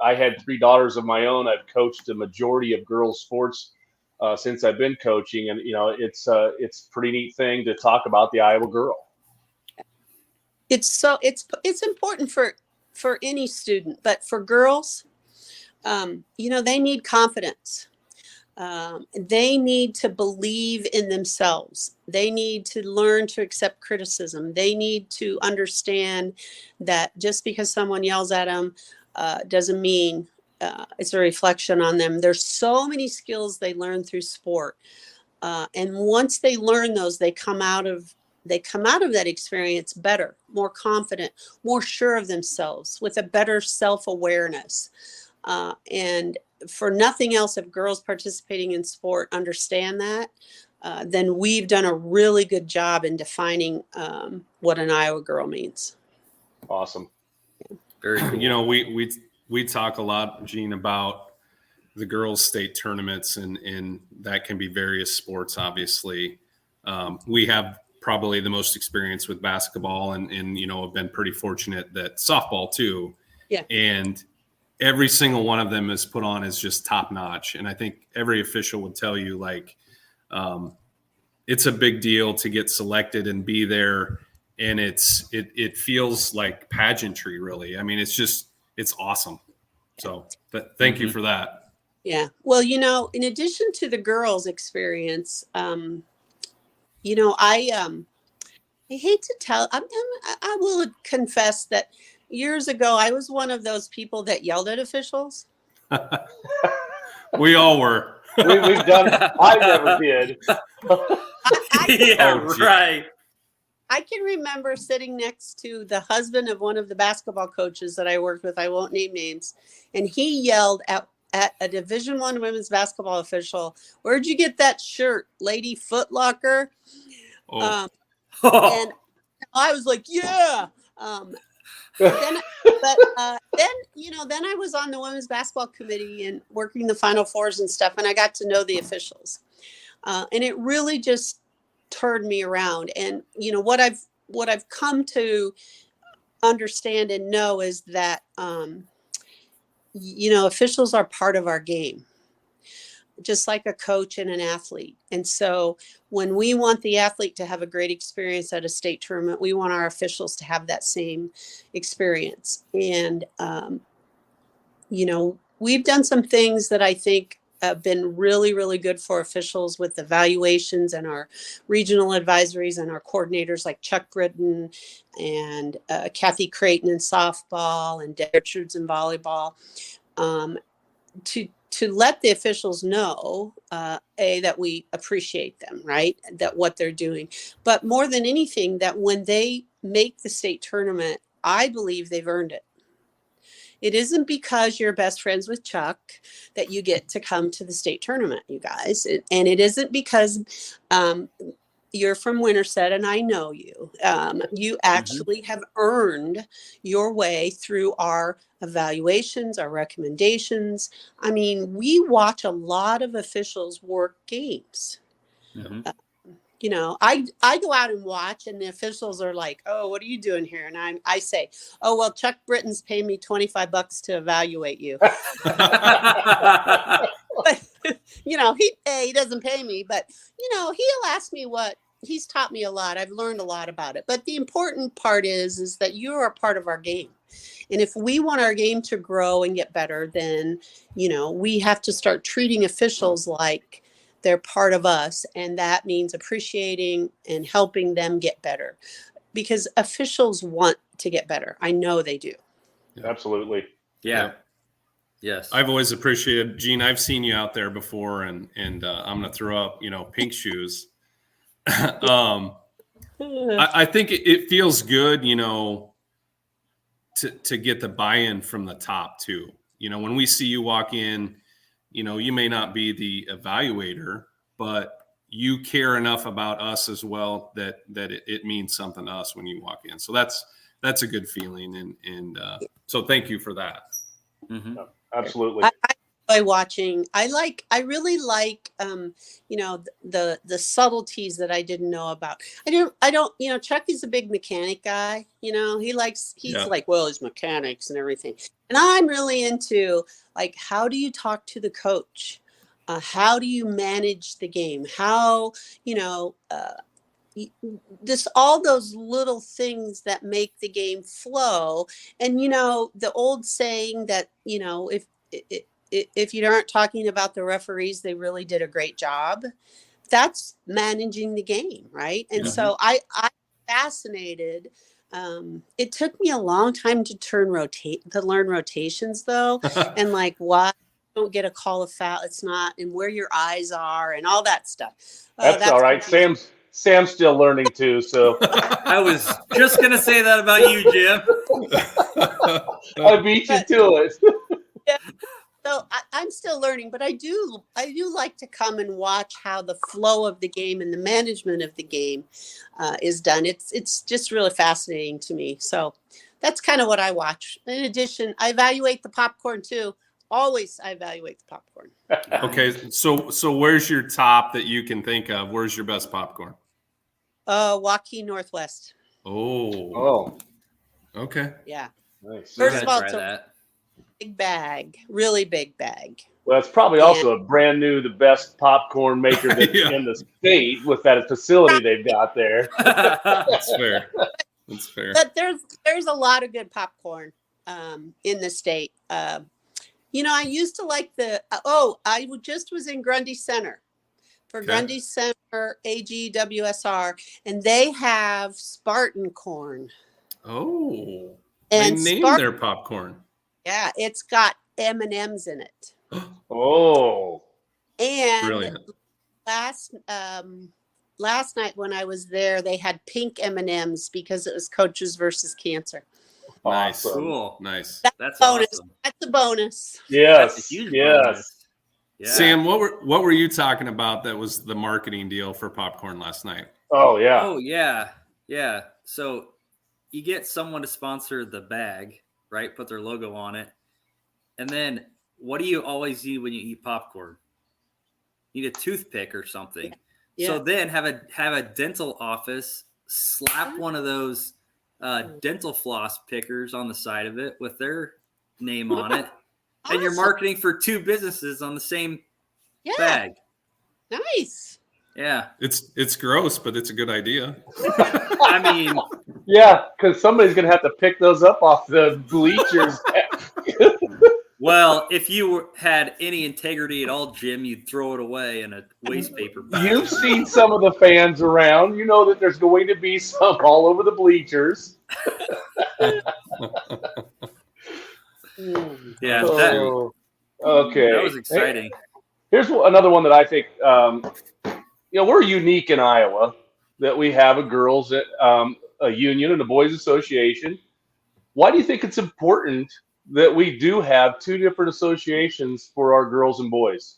I had 3 daughters of my own. I've coached a majority of girls sports since I've been coaching, and it's a pretty neat thing to talk about the Iowa girl. It's important for any student, but for girls, they need confidence. They need to believe in themselves. They need to learn to accept criticism. They need to understand that just because someone yells at them doesn't mean it's a reflection on them. There's so many skills they learn through sport. And once they learn those, they come out of that experience better, more confident, more sure of themselves, with a better self-awareness. And for nothing else, if girls participating in sport understand that, then we've done a really good job in defining what an Iowa girl means. Awesome. Very cool. We talk a lot, Gene, about the girls' state tournaments, and that can be various sports, obviously. We have probably the most experience with basketball and have been pretty fortunate that softball too. Yeah. And every single one of them is put on as just top notch. And I think every official would tell you, it's a big deal to get selected and be there. And it feels like pageantry, really. I mean, it's awesome. So thank you for that. Yeah. Well, in addition to the girls' experience, I hate to tell, I will confess that years ago, I was one of those people that yelled at officials. We all were. We've done. I never did. Right. I can remember sitting next to the husband of one of the basketball coaches that I worked with. I won't name names, and he yelled at a Division I women's basketball official, "Where'd you get that shirt, Lady Foot Locker?" Oh. And I was like, "Yeah." Then I was on the women's basketball committee and working the Final Fours and stuff, and I got to know the officials, and it really just turned me around. And what I've come to understand and know is that officials are part of our game, just like a coach and an athlete. And so when we want the athlete to have a great experience at a state tournament, we want our officials to have that same experience. And, we've done some things that I think have been really, really good for officials with evaluations and our regional advisories and our coordinators like Chuck Britton and Kathy Creighton in softball and Deb Richards in volleyball, to let the officials know, that we appreciate them, right? That what they're doing. But more than anything, that when they make the state tournament, I believe they've earned it. It isn't because you're best friends with Chuck that you get to come to the state tournament, you guys. And it isn't because you're from Winterset and I know you. You actually have earned your way through our evaluations, our recommendations. I mean, we watch a lot of officials work games. Mm-hmm. I go out and watch, and the officials are like, "Oh, what are you doing here?" And I say, "Oh, well, Chuck Britton's paying me $25 to evaluate you." But, he doesn't pay me, but he'll ask me what. He's taught me a lot. I've learned a lot about it. But the important part is that you are a part of our game. And if we want our game to grow and get better, then, we have to start treating officials like they're part of us. And that means appreciating and helping them get better, because officials want to get better. I know they do. Absolutely. Yeah. Yes. I've always appreciated, Gene, I've seen you out there before, and I'm going to throw up, pink shoes. I think it feels good, to get the buy-in from the top too. When we see you walk in, you may not be the evaluator, but you care enough about us as well that it means something to us when you walk in. So that's a good feeling. And so thank you for that. Mm-hmm. Absolutely. I enjoy watching. I really like the subtleties that I didn't know about. I don't Chuck is a big mechanic guy. He's like, well, his mechanics and everything. And I'm really into, like, how do you talk to the coach? How do you manage the game? How, this, all those little things that make the game flow. And, the old saying that, if you aren't talking about the referees, they really did a great job. That's managing the game, right? And so I'm fascinated. It took me a long time to learn rotations, though, and like why you don't get a call of foul. It's not, and where your eyes are, and all that stuff. That's all right. Confusing. Sam's still learning too. So I was just gonna say that about you, Jim. I beat you to it. Yeah. So I'm still learning, but I do like to come and watch how the flow of the game and the management of the game is done. It's just really fascinating to me. So that's kind of what I watch. In addition, I evaluate the popcorn too. Always, I evaluate the popcorn. Okay, so where's your top that you can think of? Where's your best popcorn? Joaquin Northwest. Oh, okay. Yeah. nice. First of all, Try it's a that. big bag, really big bag. Well, it's probably also a brand new, the best popcorn maker that's in the state with that facility they've got there. That's fair. That's fair. But there's a lot of good popcorn in the state. I used to like I just was in Grundy Center for Grundy Center IGHSAU, and they have Spartan corn. Oh, And they named their popcorn. Yeah, it's got M&Ms in it. Oh, And brilliant. last night when I was there, they had pink M&Ms because it was Coaches versus Cancer. Nice. awesome. Cool. Nice. That's Bonus. awesome. That's a bonus. Yes, That's a huge yes. bonus. Yeah. Sam, what were you talking about that was the marketing deal for popcorn last night? Oh, yeah. Oh, yeah. Yeah. So you get someone to sponsor the bag, right? Put their logo on it. And then what do you always need when you eat popcorn? You need a toothpick or something. Yeah. So then have a dental office slap one of those dental floss pickers on the side of it with their name on it. And you're marketing for two businesses on the same bag. Nice. Yeah. It's gross, but it's a good idea. I mean, Yeah, because somebody's going to have to pick those up off the bleachers. well, if you had any integrity at all, Jim, you'd throw it away in a waste paper bag. You've seen some of the fans around. You know that there's going to be some all over the bleachers. Yeah. Oh, okay. That was exciting. Here's another one that I think, we're unique in Iowa that we have a girls' a union and a boys' association. Why do you think it's important that we do have two different associations for our girls and boys?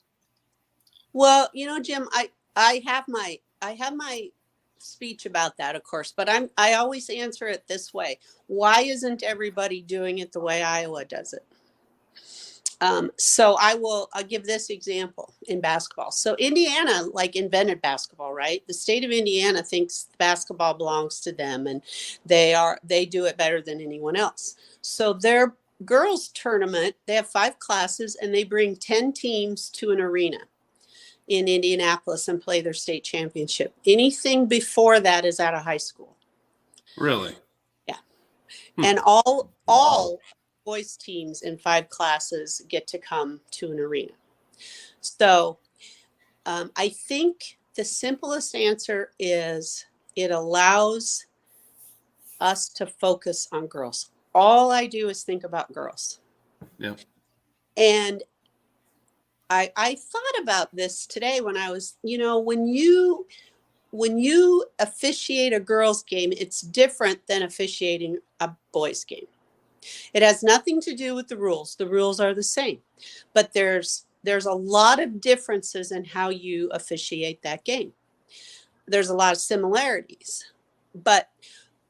Well, Jim, I have my speech about that, of course, but I always answer it this way. Why isn't everybody doing it the way Iowa does it? So I'll give this example in basketball. So Indiana invented basketball, right? The state of Indiana thinks basketball belongs to them, and they do it better than anyone else. So their girls tournament, they have 5 classes, and they bring 10 teams to an arena in Indianapolis and play their state championship. Anything before that is at a high school. Really? Yeah. And all boys teams in 5 classes get to come to an arena. So I think the simplest answer is it allows us to focus on girls. All I do is think about girls. Yeah. And I thought about this today when I was, when you officiate a girls' game, it's different than officiating a boys' game. It has nothing to do with the rules. The rules are the same, but there's a lot of differences in how you officiate that game. There's a lot of similarities, but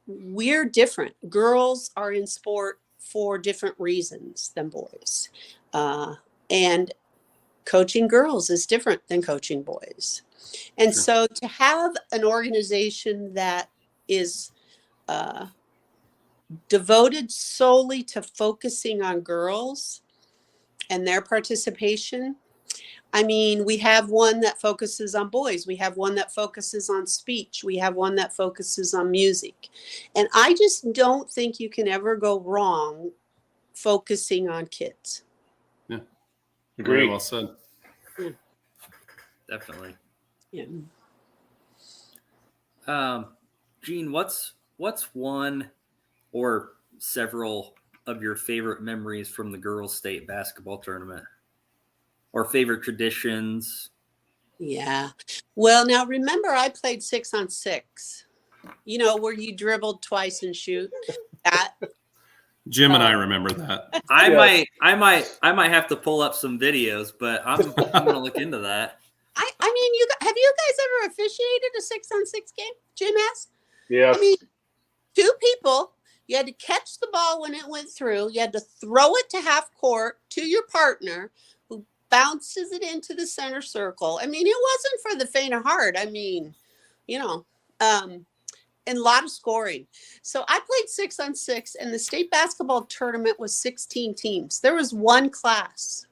we're different. Girls are in sport for different reasons than boys. And coaching girls is different than coaching boys. And Sure. So to have an organization that is devoted solely to focusing on girls and their participation, I mean, we have one that focuses on boys. We have one that focuses on speech. We have one that focuses on music. And I just don't think you can ever go wrong focusing on kids. Yeah. Agreed. Very well said. Yeah. Definitely. Yeah. Gene, what's one or several of your favorite memories from the girls' state basketball tournament, or favorite traditions? Yeah. Well, now remember, I played 6-on-6. You know, where you dribbled twice and shoot. That. Jim and I remember that. I might have to pull up some videos, but I'm gonna look into that. I mean, have you guys ever officiated a 6-on-6 game? Jim has. Yes. I mean, two people. You had to catch the ball when it went through. You had to throw it to half court to your partner, who bounces it into the center circle. I mean, it wasn't for the faint of heart. I mean, you know, and a lot of scoring. So I played 6-on-6, and the state basketball tournament was 16 teams. There was one class.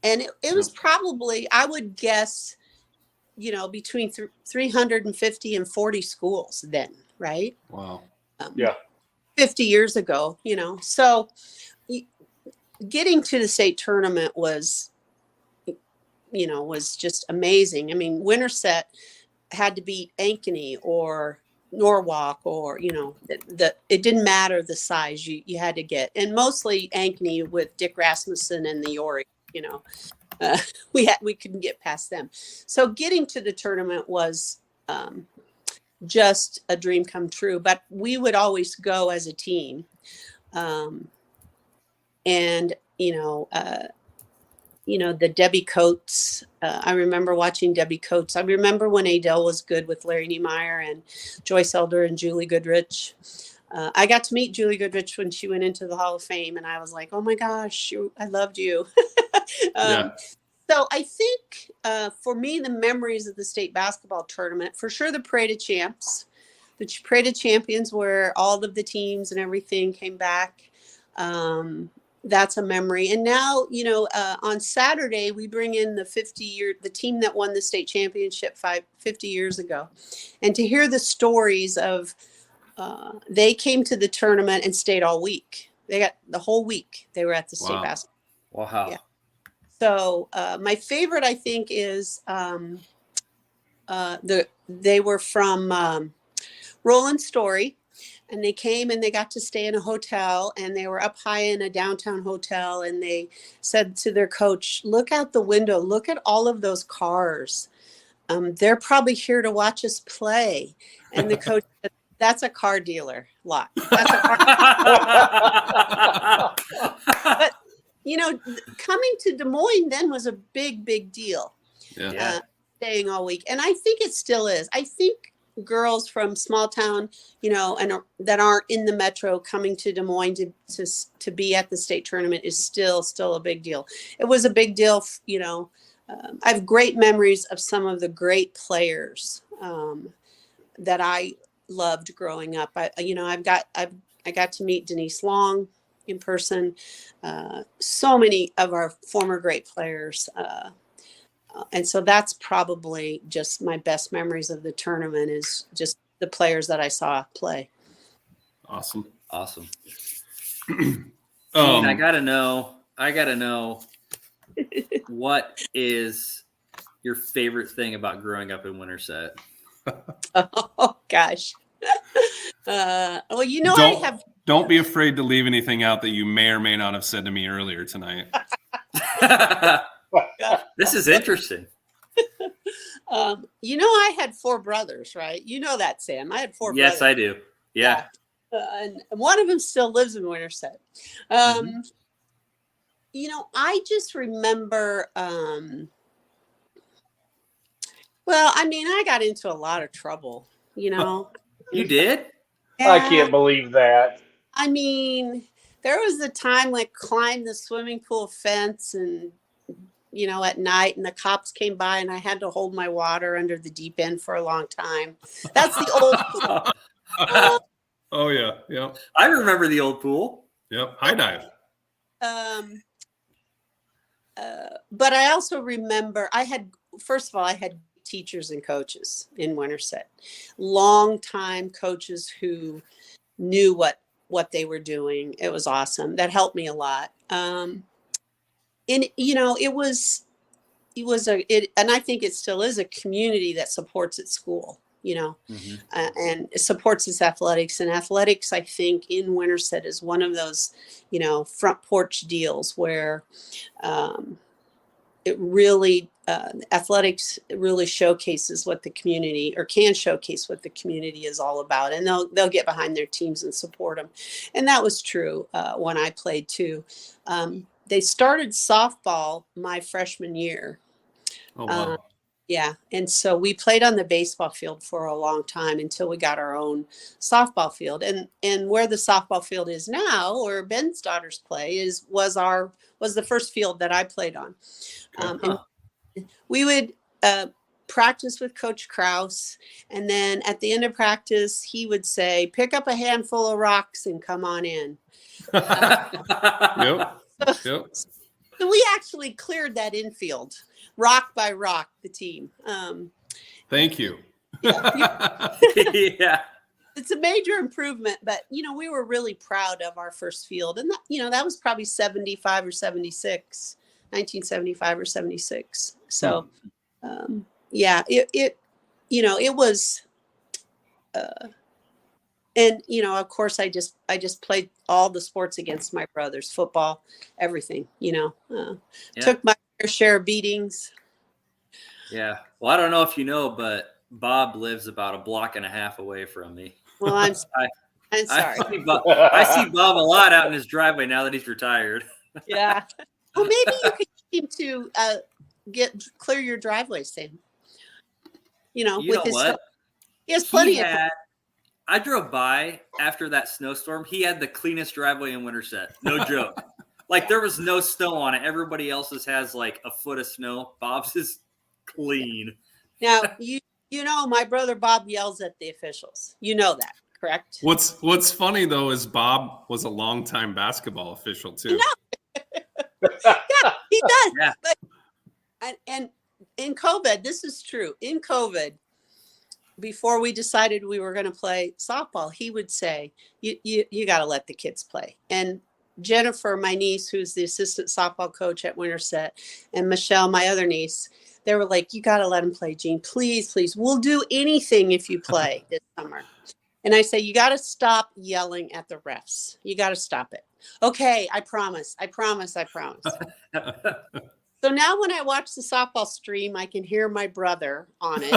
And it was probably, I would guess, you know, between 350 and 40 schools then, right? Wow. Yeah. 50 years ago, you know. So getting to the state tournament was, you know, was just amazing. I mean, Winterset had to beat Ankeny or Norwalk, or, you know, it didn't matter the size you had to get. And mostly Ankeny with Dick Rasmussen and the Yori, you know. We couldn't get past them. So getting to the tournament was just a dream come true. But we would always go as a team, and you know, the Debbie Coates. I remember watching Debbie Coates. I remember when Adele was good with Larry Niemeyer and Joyce Elder and Julie Goodrich. I got to meet Julie Goodrich when she went into the Hall of Fame, and I was like, oh my gosh, I loved you. Yeah. So I think for me, the memories of the state basketball tournament, for sure, the Parade of Champs, the Parade of Champions, where all of the teams and everything came back. That's a memory. And now, you know, on Saturday, we bring in the team that won the state championship 50 years ago. And to hear the stories of, they came to the tournament and stayed all week. They got the whole week. They were at the state basketball. Wow. Yeah. So my favorite, I think, is they were from Roland Story, and they came and they got to stay in a hotel, and they were up high in a downtown hotel, and they said to their coach, look out the window, look at all of those cars. They're probably here to watch us play. And the coach said, that's a car dealer lot. That's a car. But, you know, coming to Des Moines then was a big, big deal. Yeah. Staying all week. And I think it still is. I think girls from small town, you know, and that aren't in the metro coming to Des Moines to be at the state tournament is still a big deal. It was a big deal, you know. I have great memories of some of the great players that I loved growing up. I got to meet Denise Long in person. So many of our former great players. And so that's probably just my best memories of the tournament, is just the players that I saw play. Awesome. Gene, I gotta know what is your favorite thing about growing up in Winterset? Oh gosh. Well, you know, Don't be afraid to leave anything out that you may or may not have said to me earlier tonight. This is interesting. You know, I had 4 brothers, right? You know that, Sam. I had 4 brothers. Yes, I do. Yeah. And one of them still lives in Winterset. You know, I just remember, well, I mean, I got into a lot of trouble, you know. You did? Yeah. I can't believe that. I mean, there was a time like climbed the swimming pool fence and, you know, at night, and the cops came by and I had to hold my water under the deep end for a long time. That's the old pool. Oh yeah. Yep. I remember the old pool. Yep. High dive. but I also remember first of all, I had teachers and coaches in Winterset, long-time coaches who knew what they were doing. It was awesome. That helped me a lot. And it was and I think it still is a community that supports its school, Mhm. and it supports its athletics. And athletics, I think, in Winterset is one of those, front porch deals where it really athletics really showcases what the community, or can showcase what the community is all about, and they'll get behind their teams and support them. And that was true when I played too. They started softball my freshman year. Oh, wow. Yeah, and so we played on the baseball field for a long time until we got our own softball field. And where the softball field is now, where Ben's daughters play, was the first field that I played on. And we would practice with Coach Kraus, and then at the end of practice, he would say, "Pick up a handful of rocks and come on in." Yep. So we actually cleared that infield, rock by rock, the team. Thank you. Yeah. It's a major improvement, but we were really proud of our first field, and that was probably 75 or 76, 1975 or 76. So, yeah, it was, and of course, I just played all the sports against my brothers, football, everything. Yeah. Took my fair share of beatings. Yeah. Well, I don't know if you know, but Bob lives about a block and a half away from me. Well, I'm sorry. I see Bob a lot out in his driveway now that he's retired. Yeah. Well, maybe you could get him to clear your driveway, Sam. You know with his what? He has plenty of. I drove by after that snowstorm. He had the cleanest driveway in Winterset. No joke. Like, there was no snow on it. Everybody else's has like a foot of snow. Bob's is clean. Now, my brother Bob yells at the officials. You know that, correct? What's funny though is Bob was a longtime basketball official too. Yeah, he does. Yeah. But, and in COVID, this is true. In COVID, before we decided we were going to play softball, he would say, you got to let the kids play. And Jennifer, my niece, who's the assistant softball coach at Winterset, and Michelle, my other niece, they were like, you got to let him play, Jean. Please, please. We'll do anything if you play this summer. And I say, you got to stop yelling at the refs. You got to stop it. Okay, I promise. So now when I watch the softball stream, I can hear my brother on it.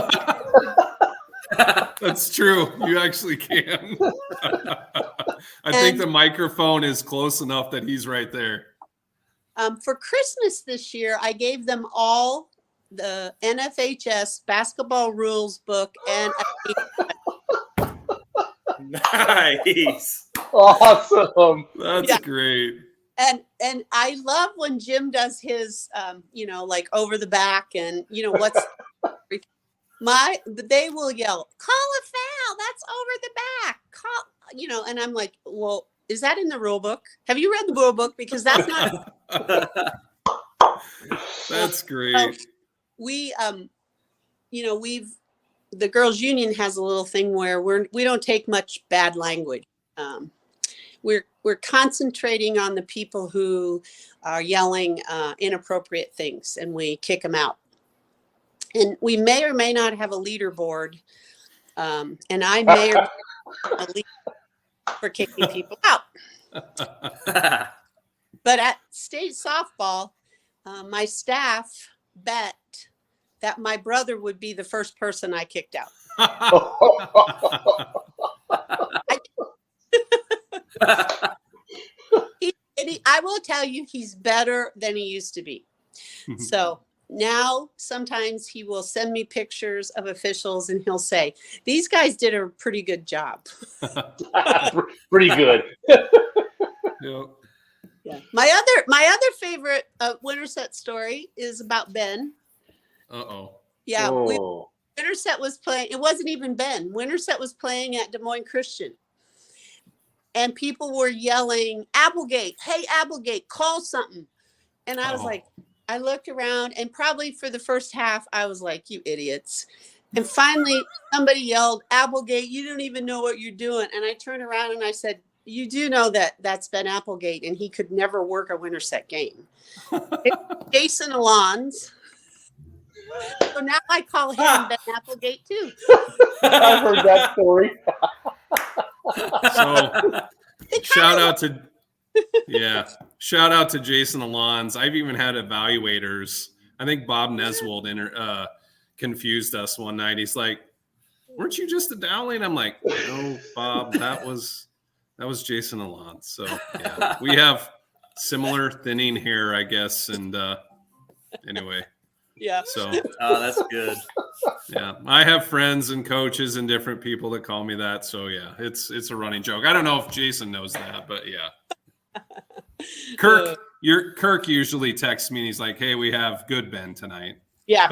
That's true. You actually can. I think the microphone is close enough that he's right there. For Christmas this year, I gave them all the NFHS basketball rules book and Nice. Awesome. That's great. And I love when Jim does his like over the back, and what's they will yell, call a foul, that's over the back, call, and I'm like, well, is that in the rule book? Have you read the rule book? Because that's not. That's great. We the girls union has a little thing where we don't take much bad language. We're concentrating on the people who are yelling inappropriate things, and we kick them out. And we may or may not have a leaderboard, and I may or may not have a leader for kicking people out. But at state softball, my staff bet that my brother would be the first person I kicked out. I will tell you, he's better than he used to be. So now sometimes he will send me pictures of officials and he'll say, these guys did a pretty good job. Pretty good. Yep. Yeah. My other favorite Winterset story is about Ben. Uh-oh. Yeah. Winterset was playing. It wasn't even Ben. Winterset was playing at Des Moines Christian. And people were yelling, Applegate, hey, Applegate, call something. And I was like, I looked around, and probably for the first half, I was like, you idiots. And finally, somebody yelled, Applegate, you don't even know what you're doing. And I turned around and I said, you do know that that's Ben Applegate, and he could never work a Winterset game. Jason Alons. So now I call him Ben Applegate too. I've heard that story. So shout out to Jason Alons. I've even had evaluators. I think Bob Neswold confused us one night. He's like, weren't you just a Dowling? I'm like, no, Bob, that was Jason Alons. So yeah, we have similar thinning hair, I guess. And anyway. Yeah. So that's good. Yeah, I have friends and coaches and different people that call me that. So yeah, it's a running joke. I don't know if Jason knows that, but yeah. Kirk usually texts me and he's like, "Hey, we have good Ben tonight." Yeah.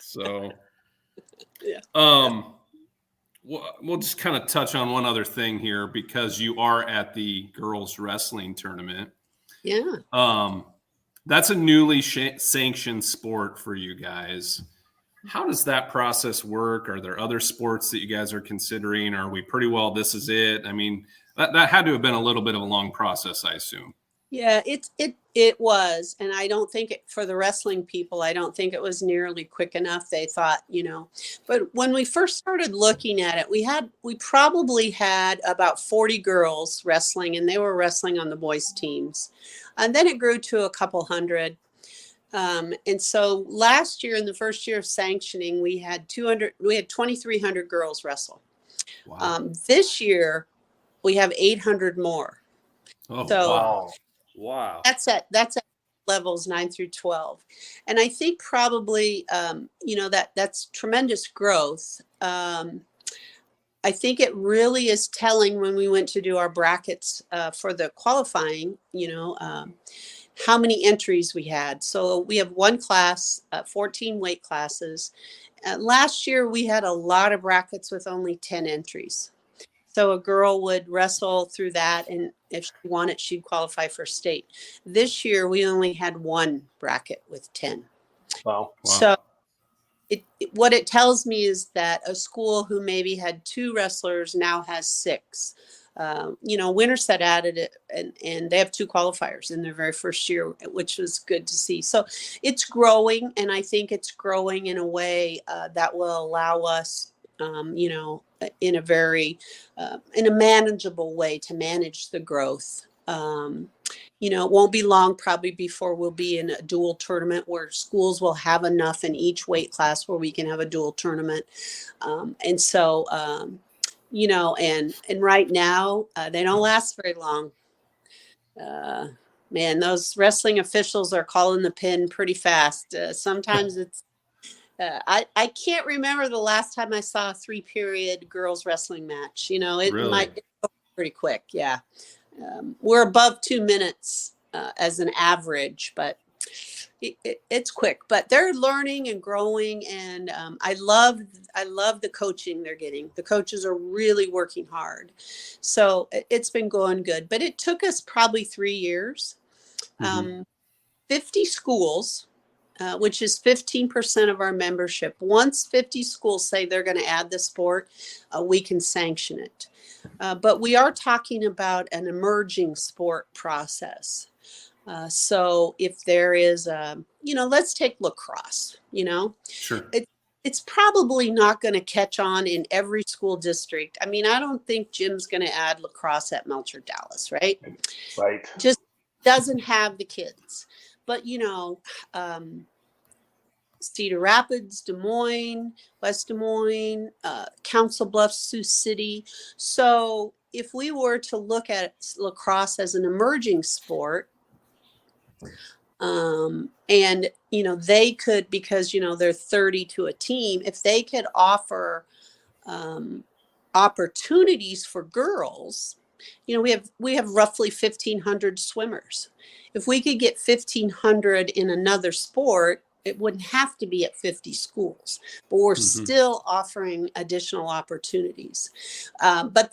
So yeah. We'll just kind of touch on one other thing here because you are at the girls wrestling tournament. Yeah. That's a newly sanctioned sport for you guys. How does that process work? Are there other sports that you guys are considering? Are we pretty well, this is it? I mean, that had to have been a little bit of a long process, I assume. Yeah, it was. And I don't think for the wrestling people, I don't think it was nearly quick enough. They thought, but when we first started looking at it, we probably had about 40 girls wrestling, and they were wrestling on the boys teams. And then it grew to a couple hundred. And so last year, in the first year of sanctioning, we had 2,300 girls wrestle. Wow. This year we have 800 more. Oh, so wow. That's at levels 9 through 12. And I think probably, that's tremendous growth. I think it really is telling when we went to do our brackets for the qualifying, how many entries we had. So we have one class, 14 weight classes. Last year, we had a lot of brackets with only 10 entries. So a girl would wrestle through that, and if she won it, she'd qualify for state. This year, we only had one bracket with 10. Wow. So what it tells me is that a school who maybe had 2 wrestlers now has 6. Winterset added it, and they have 2 qualifiers in their very first year, which was good to see. So it's growing, and I think it's growing in a way that will allow us, in a very, in a manageable way to manage the growth. It won't be long probably before we'll be in a dual tournament where schools will have enough in each weight class where we can have a dual tournament. And right now they don't last very long. Man, those wrestling officials are calling the pin pretty fast. Sometimes it's, I can't remember the last time I saw a 3-period girls wrestling match. It Really? might go pretty quick. Yeah. We're above 2 minutes as an average, but it's quick. But they're learning and growing, and I love the coaching they're getting. The coaches are really working hard, so it's been going good. But it took us probably 3 years. 50 schools, which is 15% of our membership. Once 50 schools say they're going to add the sport, we can sanction it. But we are talking about an emerging sport process. So if there is, let's take lacrosse, Sure. It's probably not going to catch on in every school district. I mean, I don't think Jim's going to add lacrosse at Melcher Dallas, right? Right. Just doesn't have the kids. But, Cedar Rapids, Des Moines, West Des Moines, Council Bluffs, Sioux City. So if we were to look at lacrosse as an emerging sport, and, they could, because, they're 30 to a team, if they could offer opportunities for girls, we have roughly 1,500 swimmers. If we could get 1,500 in another sport, it wouldn't have to be at 50 schools, but we're still offering additional opportunities. But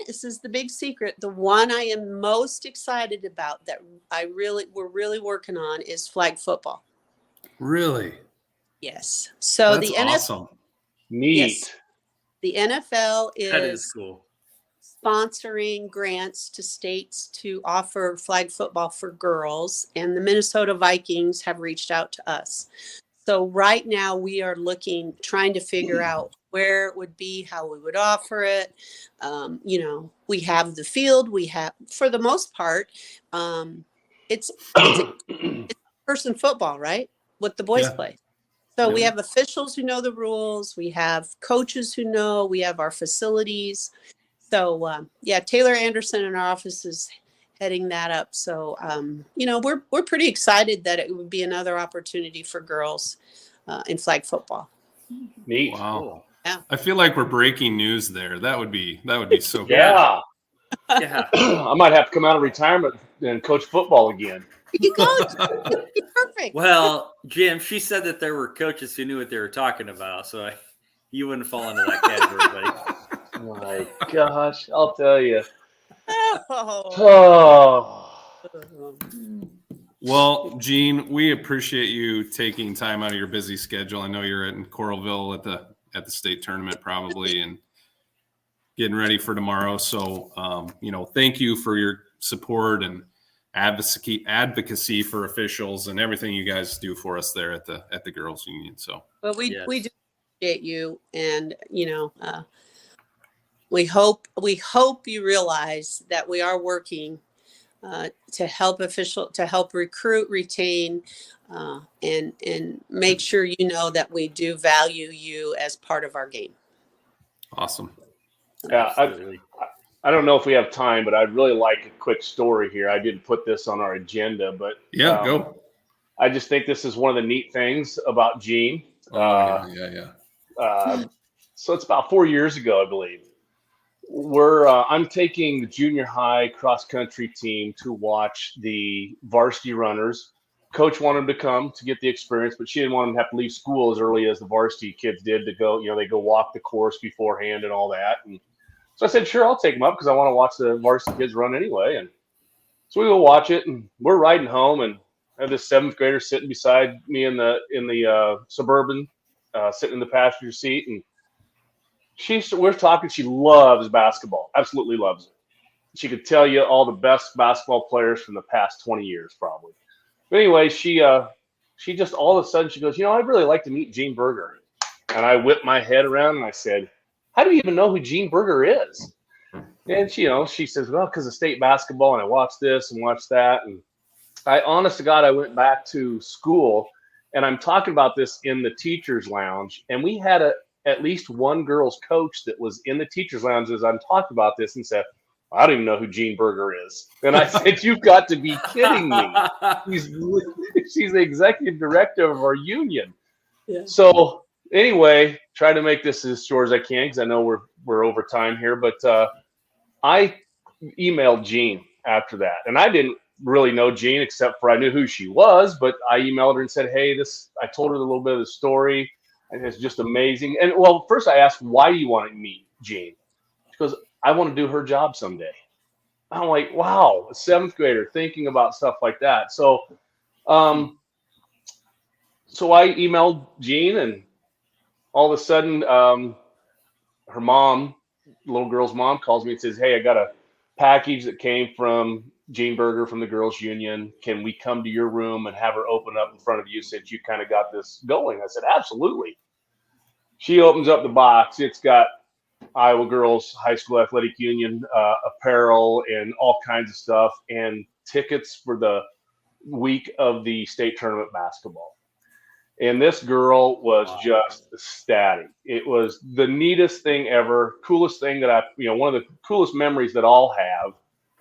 this is the big secret, the one I am most excited about that we're really working on is flag football. Really? Yes. So that's awesome. Neat. Yes, the NFL That is cool. sponsoring grants to states to offer flag football for girls, and the Minnesota Vikings have reached out to us. So right now we are trying to figure out where it would be, how we would offer it. We have the field, for the most part, it's person football, right? What the boys play. So we have officials who know the rules. We have coaches who know. We have our facilities. So Taylor Anderson in our office is heading that up. So we're pretty excited that it would be another opportunity for girls in flag football. Neat. Wow. Cool. Yeah. I feel like we're breaking news there. That would be so cool. Yeah. Yeah. I might have to come out of retirement and coach football again. You go. Perfect. Well, Jim, she said that there were coaches who knew what they were talking about, so you wouldn't fall into that category, buddy. My gosh, I'll tell you. Oh. Well, Gene, we appreciate you taking time out of your busy schedule. I know you're in Coralville at the state tournament probably and getting ready for tomorrow. So, thank you for your support and advocacy for officials and everything you guys do for us there at the Girls Union. So, well, we do appreciate you, and we hope you realize that we are working to help recruit, retain, and make sure you know that we do value you as part of our game. Awesome. Yeah, I don't know if we have time, but I'd really like a quick story here. I didn't put this on our agenda, but go. I just think this is one of the neat things about Gene. Yeah. So it's about 4 years ago, I believe. I'm taking the junior high cross country team to watch the varsity runners. Coach wanted them to come to get the experience, but she didn't want them to have to leave school as early as the varsity kids did to go. They go walk the course beforehand and all that. And so I said, sure, I'll take them up because I want to watch the varsity kids run anyway. And so we go watch it, and we're riding home, and I have this 7th grader sitting beside me in the Suburban, sitting in the passenger seat, and we're talking. She loves basketball, absolutely loves it. She could tell you all the best basketball players from the past 20 years, probably. But anyway, she just all of a sudden she goes, I'd really like to meet Gene Berger. And I whipped my head around and I said, how do you even know who Gene Berger is? And she says, well, because of state basketball, and I watched this and watched that. And honest to God, I went back to school, and I'm talking about this in the teacher's lounge, and we had at least one girls coach that was in the teacher's lounge as I'm talking about this and said, I don't even know who Gene Berger is. And I said, you've got to be kidding me. She's the executive director of our union. Yeah. So anyway, try to make this as short as I can because I know we're over time here. But I emailed Gene after that. And I didn't really know Gene except for I knew who she was. But I emailed her and said, hey, I told her a little bit of the story. And it's just amazing. And well, first I asked, why do you want to meet Gene? She goes, I want to do her job someday. I'm like, wow, a 7th grader thinking about stuff like that. So, I emailed Gene, and all of a sudden, her mom, little girl's mom, calls me and says, hey, I got a package that came from Gene Berger from the Girls Union. Can we come to your room and have her open up in front of you since you kind of got this going? I said, absolutely. She opens up the box. It's got Iowa Girls High School Athletic Union apparel and all kinds of stuff, and tickets for the week of the state tournament basketball. And this girl was just ecstatic. It was the neatest thing ever, coolest thing that one of the coolest memories that I'll have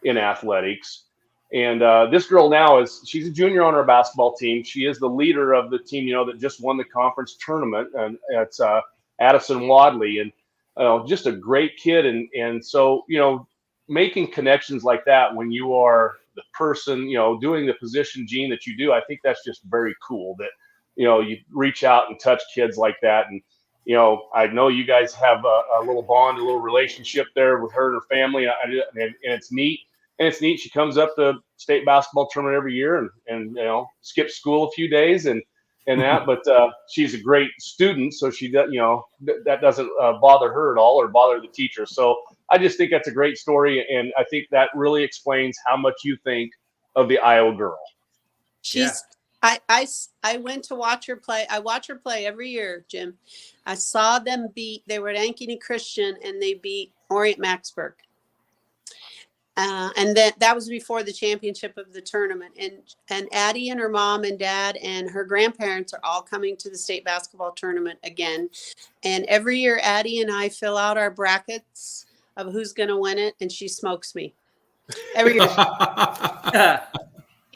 in athletics. And this girl now she's a junior on our basketball team. She is the leader of the team, that just won the conference tournament, and it's Addison Wadley, and just a great kid. And so, making connections like that when you are the person, doing the position, Gene, that you do, I think that's just very cool that you reach out and touch kids like that. And, I know you guys have a little bond, a little relationship there with her and her family. And it's neat. And it's neat. She comes up to state basketball tournament every year and skips school a few days and that. But she's a great student. So she does, that doesn't bother her at all or bother the teacher. So I just think that's a great story. And I think that really explains how much you think of the Iowa girl. She's, I went to watch her play. I watch her play every year, Jim. I saw them they were at Ankeny Christian and they beat Orient Maxburg. And that was before the championship of the tournament. And Addie and her mom and dad and her grandparents are all coming to the state basketball tournament again. And every year, Addie and I fill out our brackets of who's going to win it. And she smokes me every year. She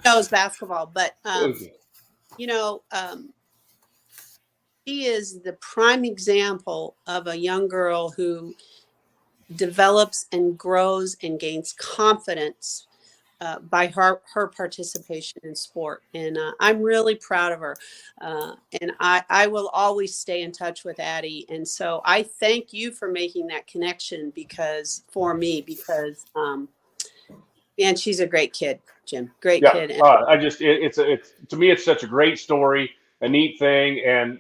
knows basketball, but, she is the prime example of a young girl who develops and grows and gains confidence by her participation in sport. And I'm really proud of her. And I will always stay in touch with Addie. And so I thank you for making that connection because man, she's a great kid, Jim. Great kid. To me, it's such a great story, a neat thing. And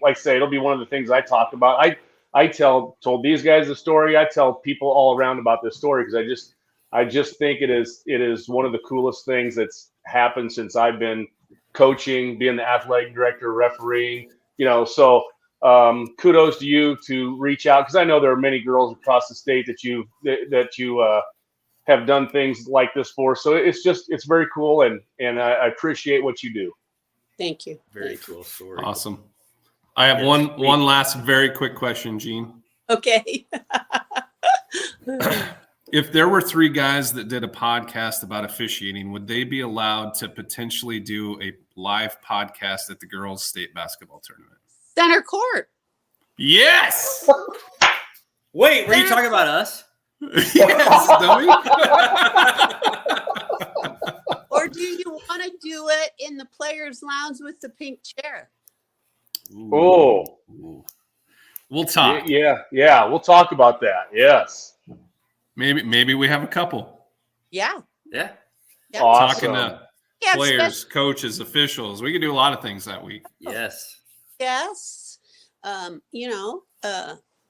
like I say, it'll be one of the things I talk about. I told these guys the story. I tell people all around about this story because I just think it is one of the coolest things that's happened since I've been coaching, being the athletic director, refereeing. So kudos to you to reach out because I know there are many girls across the state that you have done things like this for. So it's very cool and I appreciate what you do. Thank you. Very cool story. Awesome. I have one last very quick question, Gene. Okay. If there were 3 guys that did a podcast about officiating, would they be allowed to potentially do a live podcast at the girls' state basketball tournament? Center court. Yes. Wait, were you talking about us? Yes, dummy. Or do you want to do it in the players' lounge with the pink chair? Oh, we'll talk. Yeah, we'll talk about that. Yes, maybe we have a couple. Yeah. Awesome. Talking to players, coaches, officials. We can do a lot of things that week. Yes.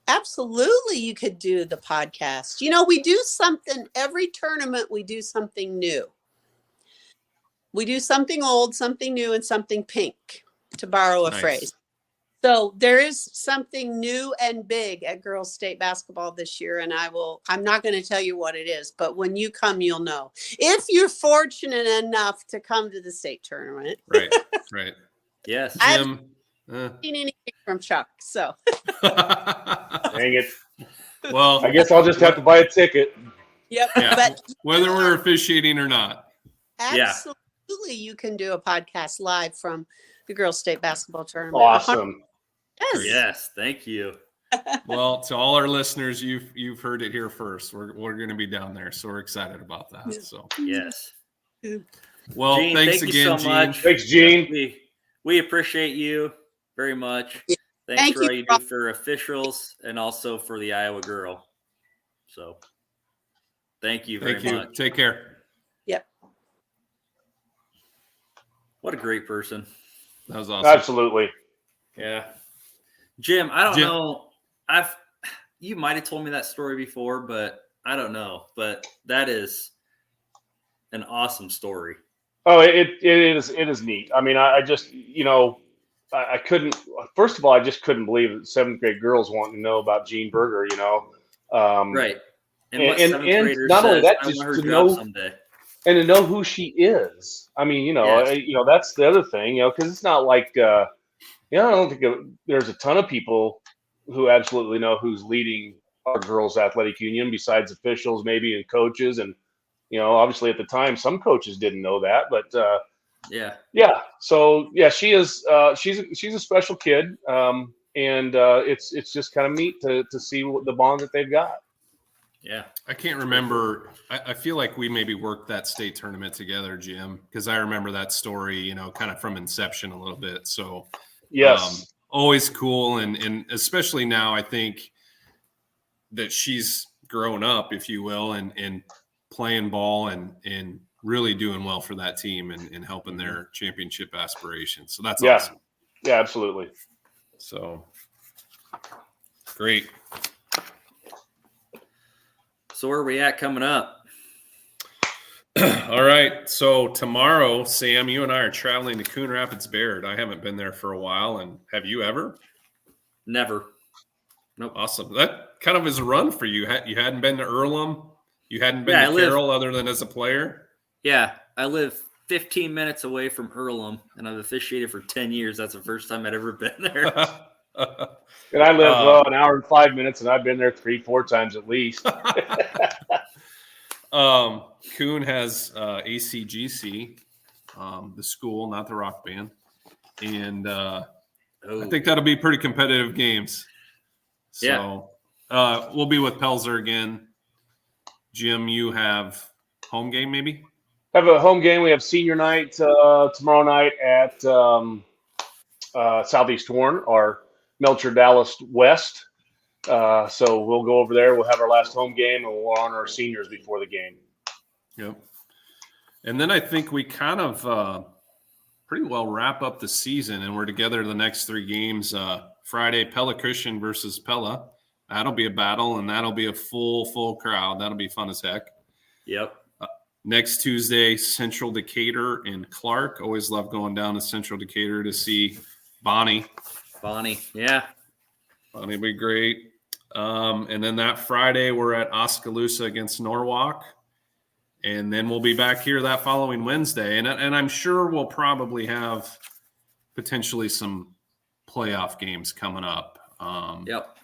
Absolutely, you could do the podcast. We do something every tournament. We do something new. We do something old, something new, and something pink, to borrow a phrase. So there is something new and big at girls state basketball this year. And I'm not going to tell you what it is, but when you come, you'll know. If you're fortunate enough to come to the state tournament. Right. Yes. I haven't seen anything from Chuck, so. Dang it. Well, I guess I'll just have to buy a ticket. Yep. Yeah. But whether we're officiating or not. Absolutely, you can do a podcast live from the girls state basketball tournament. Awesome. Yes, thank you. Well, to all our listeners, you've heard it here first. We're going to be down there, so we're excited about that. So yes. Well, Gene, thanks thank again, you so Gene. much. Thanks, Gene. We appreciate you very much. Yeah. Thanks for all you do for officials and also for the Iowa girl. So thank you very much. Take care. Yep. What a great person. That was awesome. Absolutely. Yeah. Jim, I don't know. You might have told me that story before, but I don't know. But that is an awesome story. Oh, it is neat. I mean, I just, I couldn't, first of all, I just couldn't believe that 7th grade girls wanting to know about Gene Berger, Right. And what 7th grader not says, only that, I just want her to job know someday. and to know who she is. I mean, that's the other thing, because it's not like, I don't think there's a ton of people who absolutely know who's leading our girls' athletic union besides officials, maybe, and coaches. And, obviously at the time, some coaches didn't know that, but yeah. So yeah, she is, she's a special kid. And it's just kind of neat to see the bond that they've got. Yeah. I can't remember. I feel like we maybe worked that state tournament together, Jim, because I remember that story, kind of from inception a little bit. So Yes. always cool. And especially now, I think that she's grown up, if you will, and playing ball and really doing well for that team and helping their championship aspirations. So that's awesome. Yeah, absolutely. So great. So where are we at coming up? All right. So tomorrow, Sam, you and I are traveling to Coon Rapids Baird. I haven't been there for a while. And have you ever? Never. Nope. Awesome. That kind of is a run for you. You hadn't been to Earlham. You hadn't been to Carroll other than as a player. Yeah. I live 15 minutes away from Earlham, and I've officiated for 10 years. That's the first time I'd ever been there. And I live an hour and 5 minutes, and I've been there 3-4 times at least. Coon has ACGC, the school, not the rock band. And I think that'll be pretty competitive games. So we'll be with Pelzer again. Jim, you have home game maybe? Have a home game. We have senior night tomorrow night at Southeast Warren, or Melcher Dallas West. So we'll go over there. We'll have our last home game, and we'll honor our seniors before the game. Yep. And then I think we kind of pretty well wrap up the season, and we're together the next 3 games. Friday, Pella Christian versus Pella. That'll be a battle, and that'll be a full crowd. That'll be fun as heck. Yep. Next Tuesday, Central Decatur and Clark. Always love going down to Central Decatur to see Bonnie. Yeah. Bonnie will be great. And then that Friday, we're at Oskaloosa against Norwalk. And then we'll be back here that following Wednesday. And I'm sure we'll probably have potentially some playoff games coming up. Yep.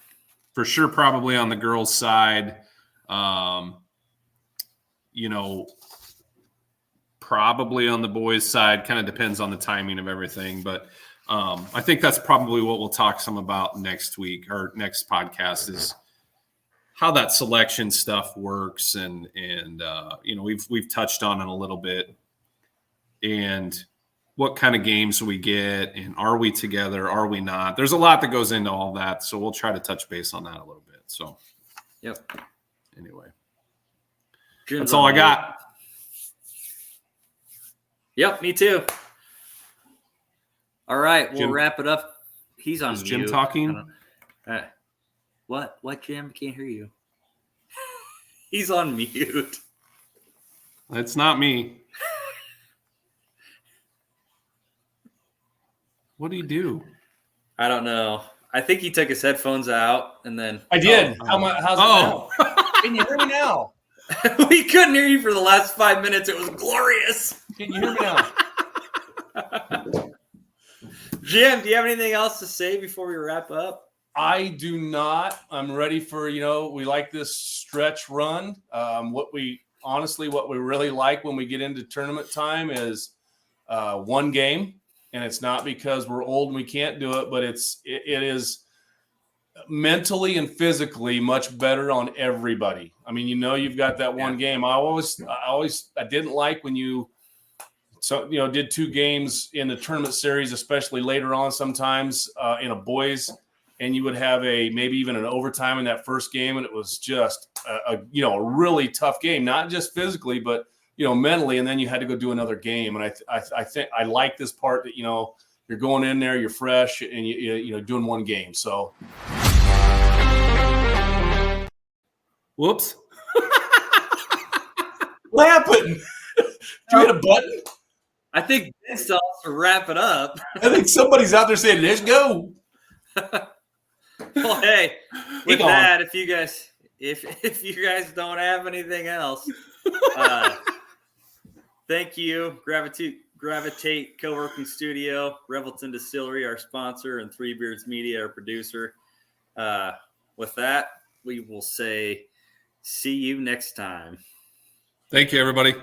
For sure, probably on the girls' side. Probably on the boys' side. Kind of depends on the timing of everything. But I think that's probably what we'll talk some about next week. Our next podcast is how that selection stuff works, and we've touched on it a little bit, and what kind of games we get, and are we together, are we not? There's a lot that goes into all that, so we'll try to touch base on that a little bit. So, yep. Anyway, Jim's that's all I got. Yep, me too. All right, we'll Jim, wrap it up. He's on is mute. Jim talking? What, Jim? Can't hear you. He's on mute. It's not me. What do you do? I don't know. I think he took his headphones out and then. I did. How's it now? Can you hear me now? We couldn't hear you for the last 5 minutes. It was glorious. Can you hear me now? Jim, do you have anything else to say before we wrap up? I do not. I'm ready for, we like this stretch run. What we really like when we get into tournament time is one game. And it's not because we're old and we can't do it, but it is mentally and physically much better on everybody. I mean, you've got that one game. I didn't like when you did 2 games in the tournament series, especially later on sometimes in a boys, and you would have maybe even an overtime in that first game, and it was just a really tough game, not just physically, but mentally, and then you had to go do another game. And I think I like this part that you're going in there, you're fresh, and you doing one game. So, whoops, what happened? Did you hit a button? I think this to wrap it up. I think somebody's out there saying, "Let's go." Well, hey, with that, if you guys don't have anything else, thank you. Gravitate Co-working Studio, Revelton Distillery, our sponsor, and Three Beards Media, our producer. With that, we will say, see you next time. Thank you, everybody.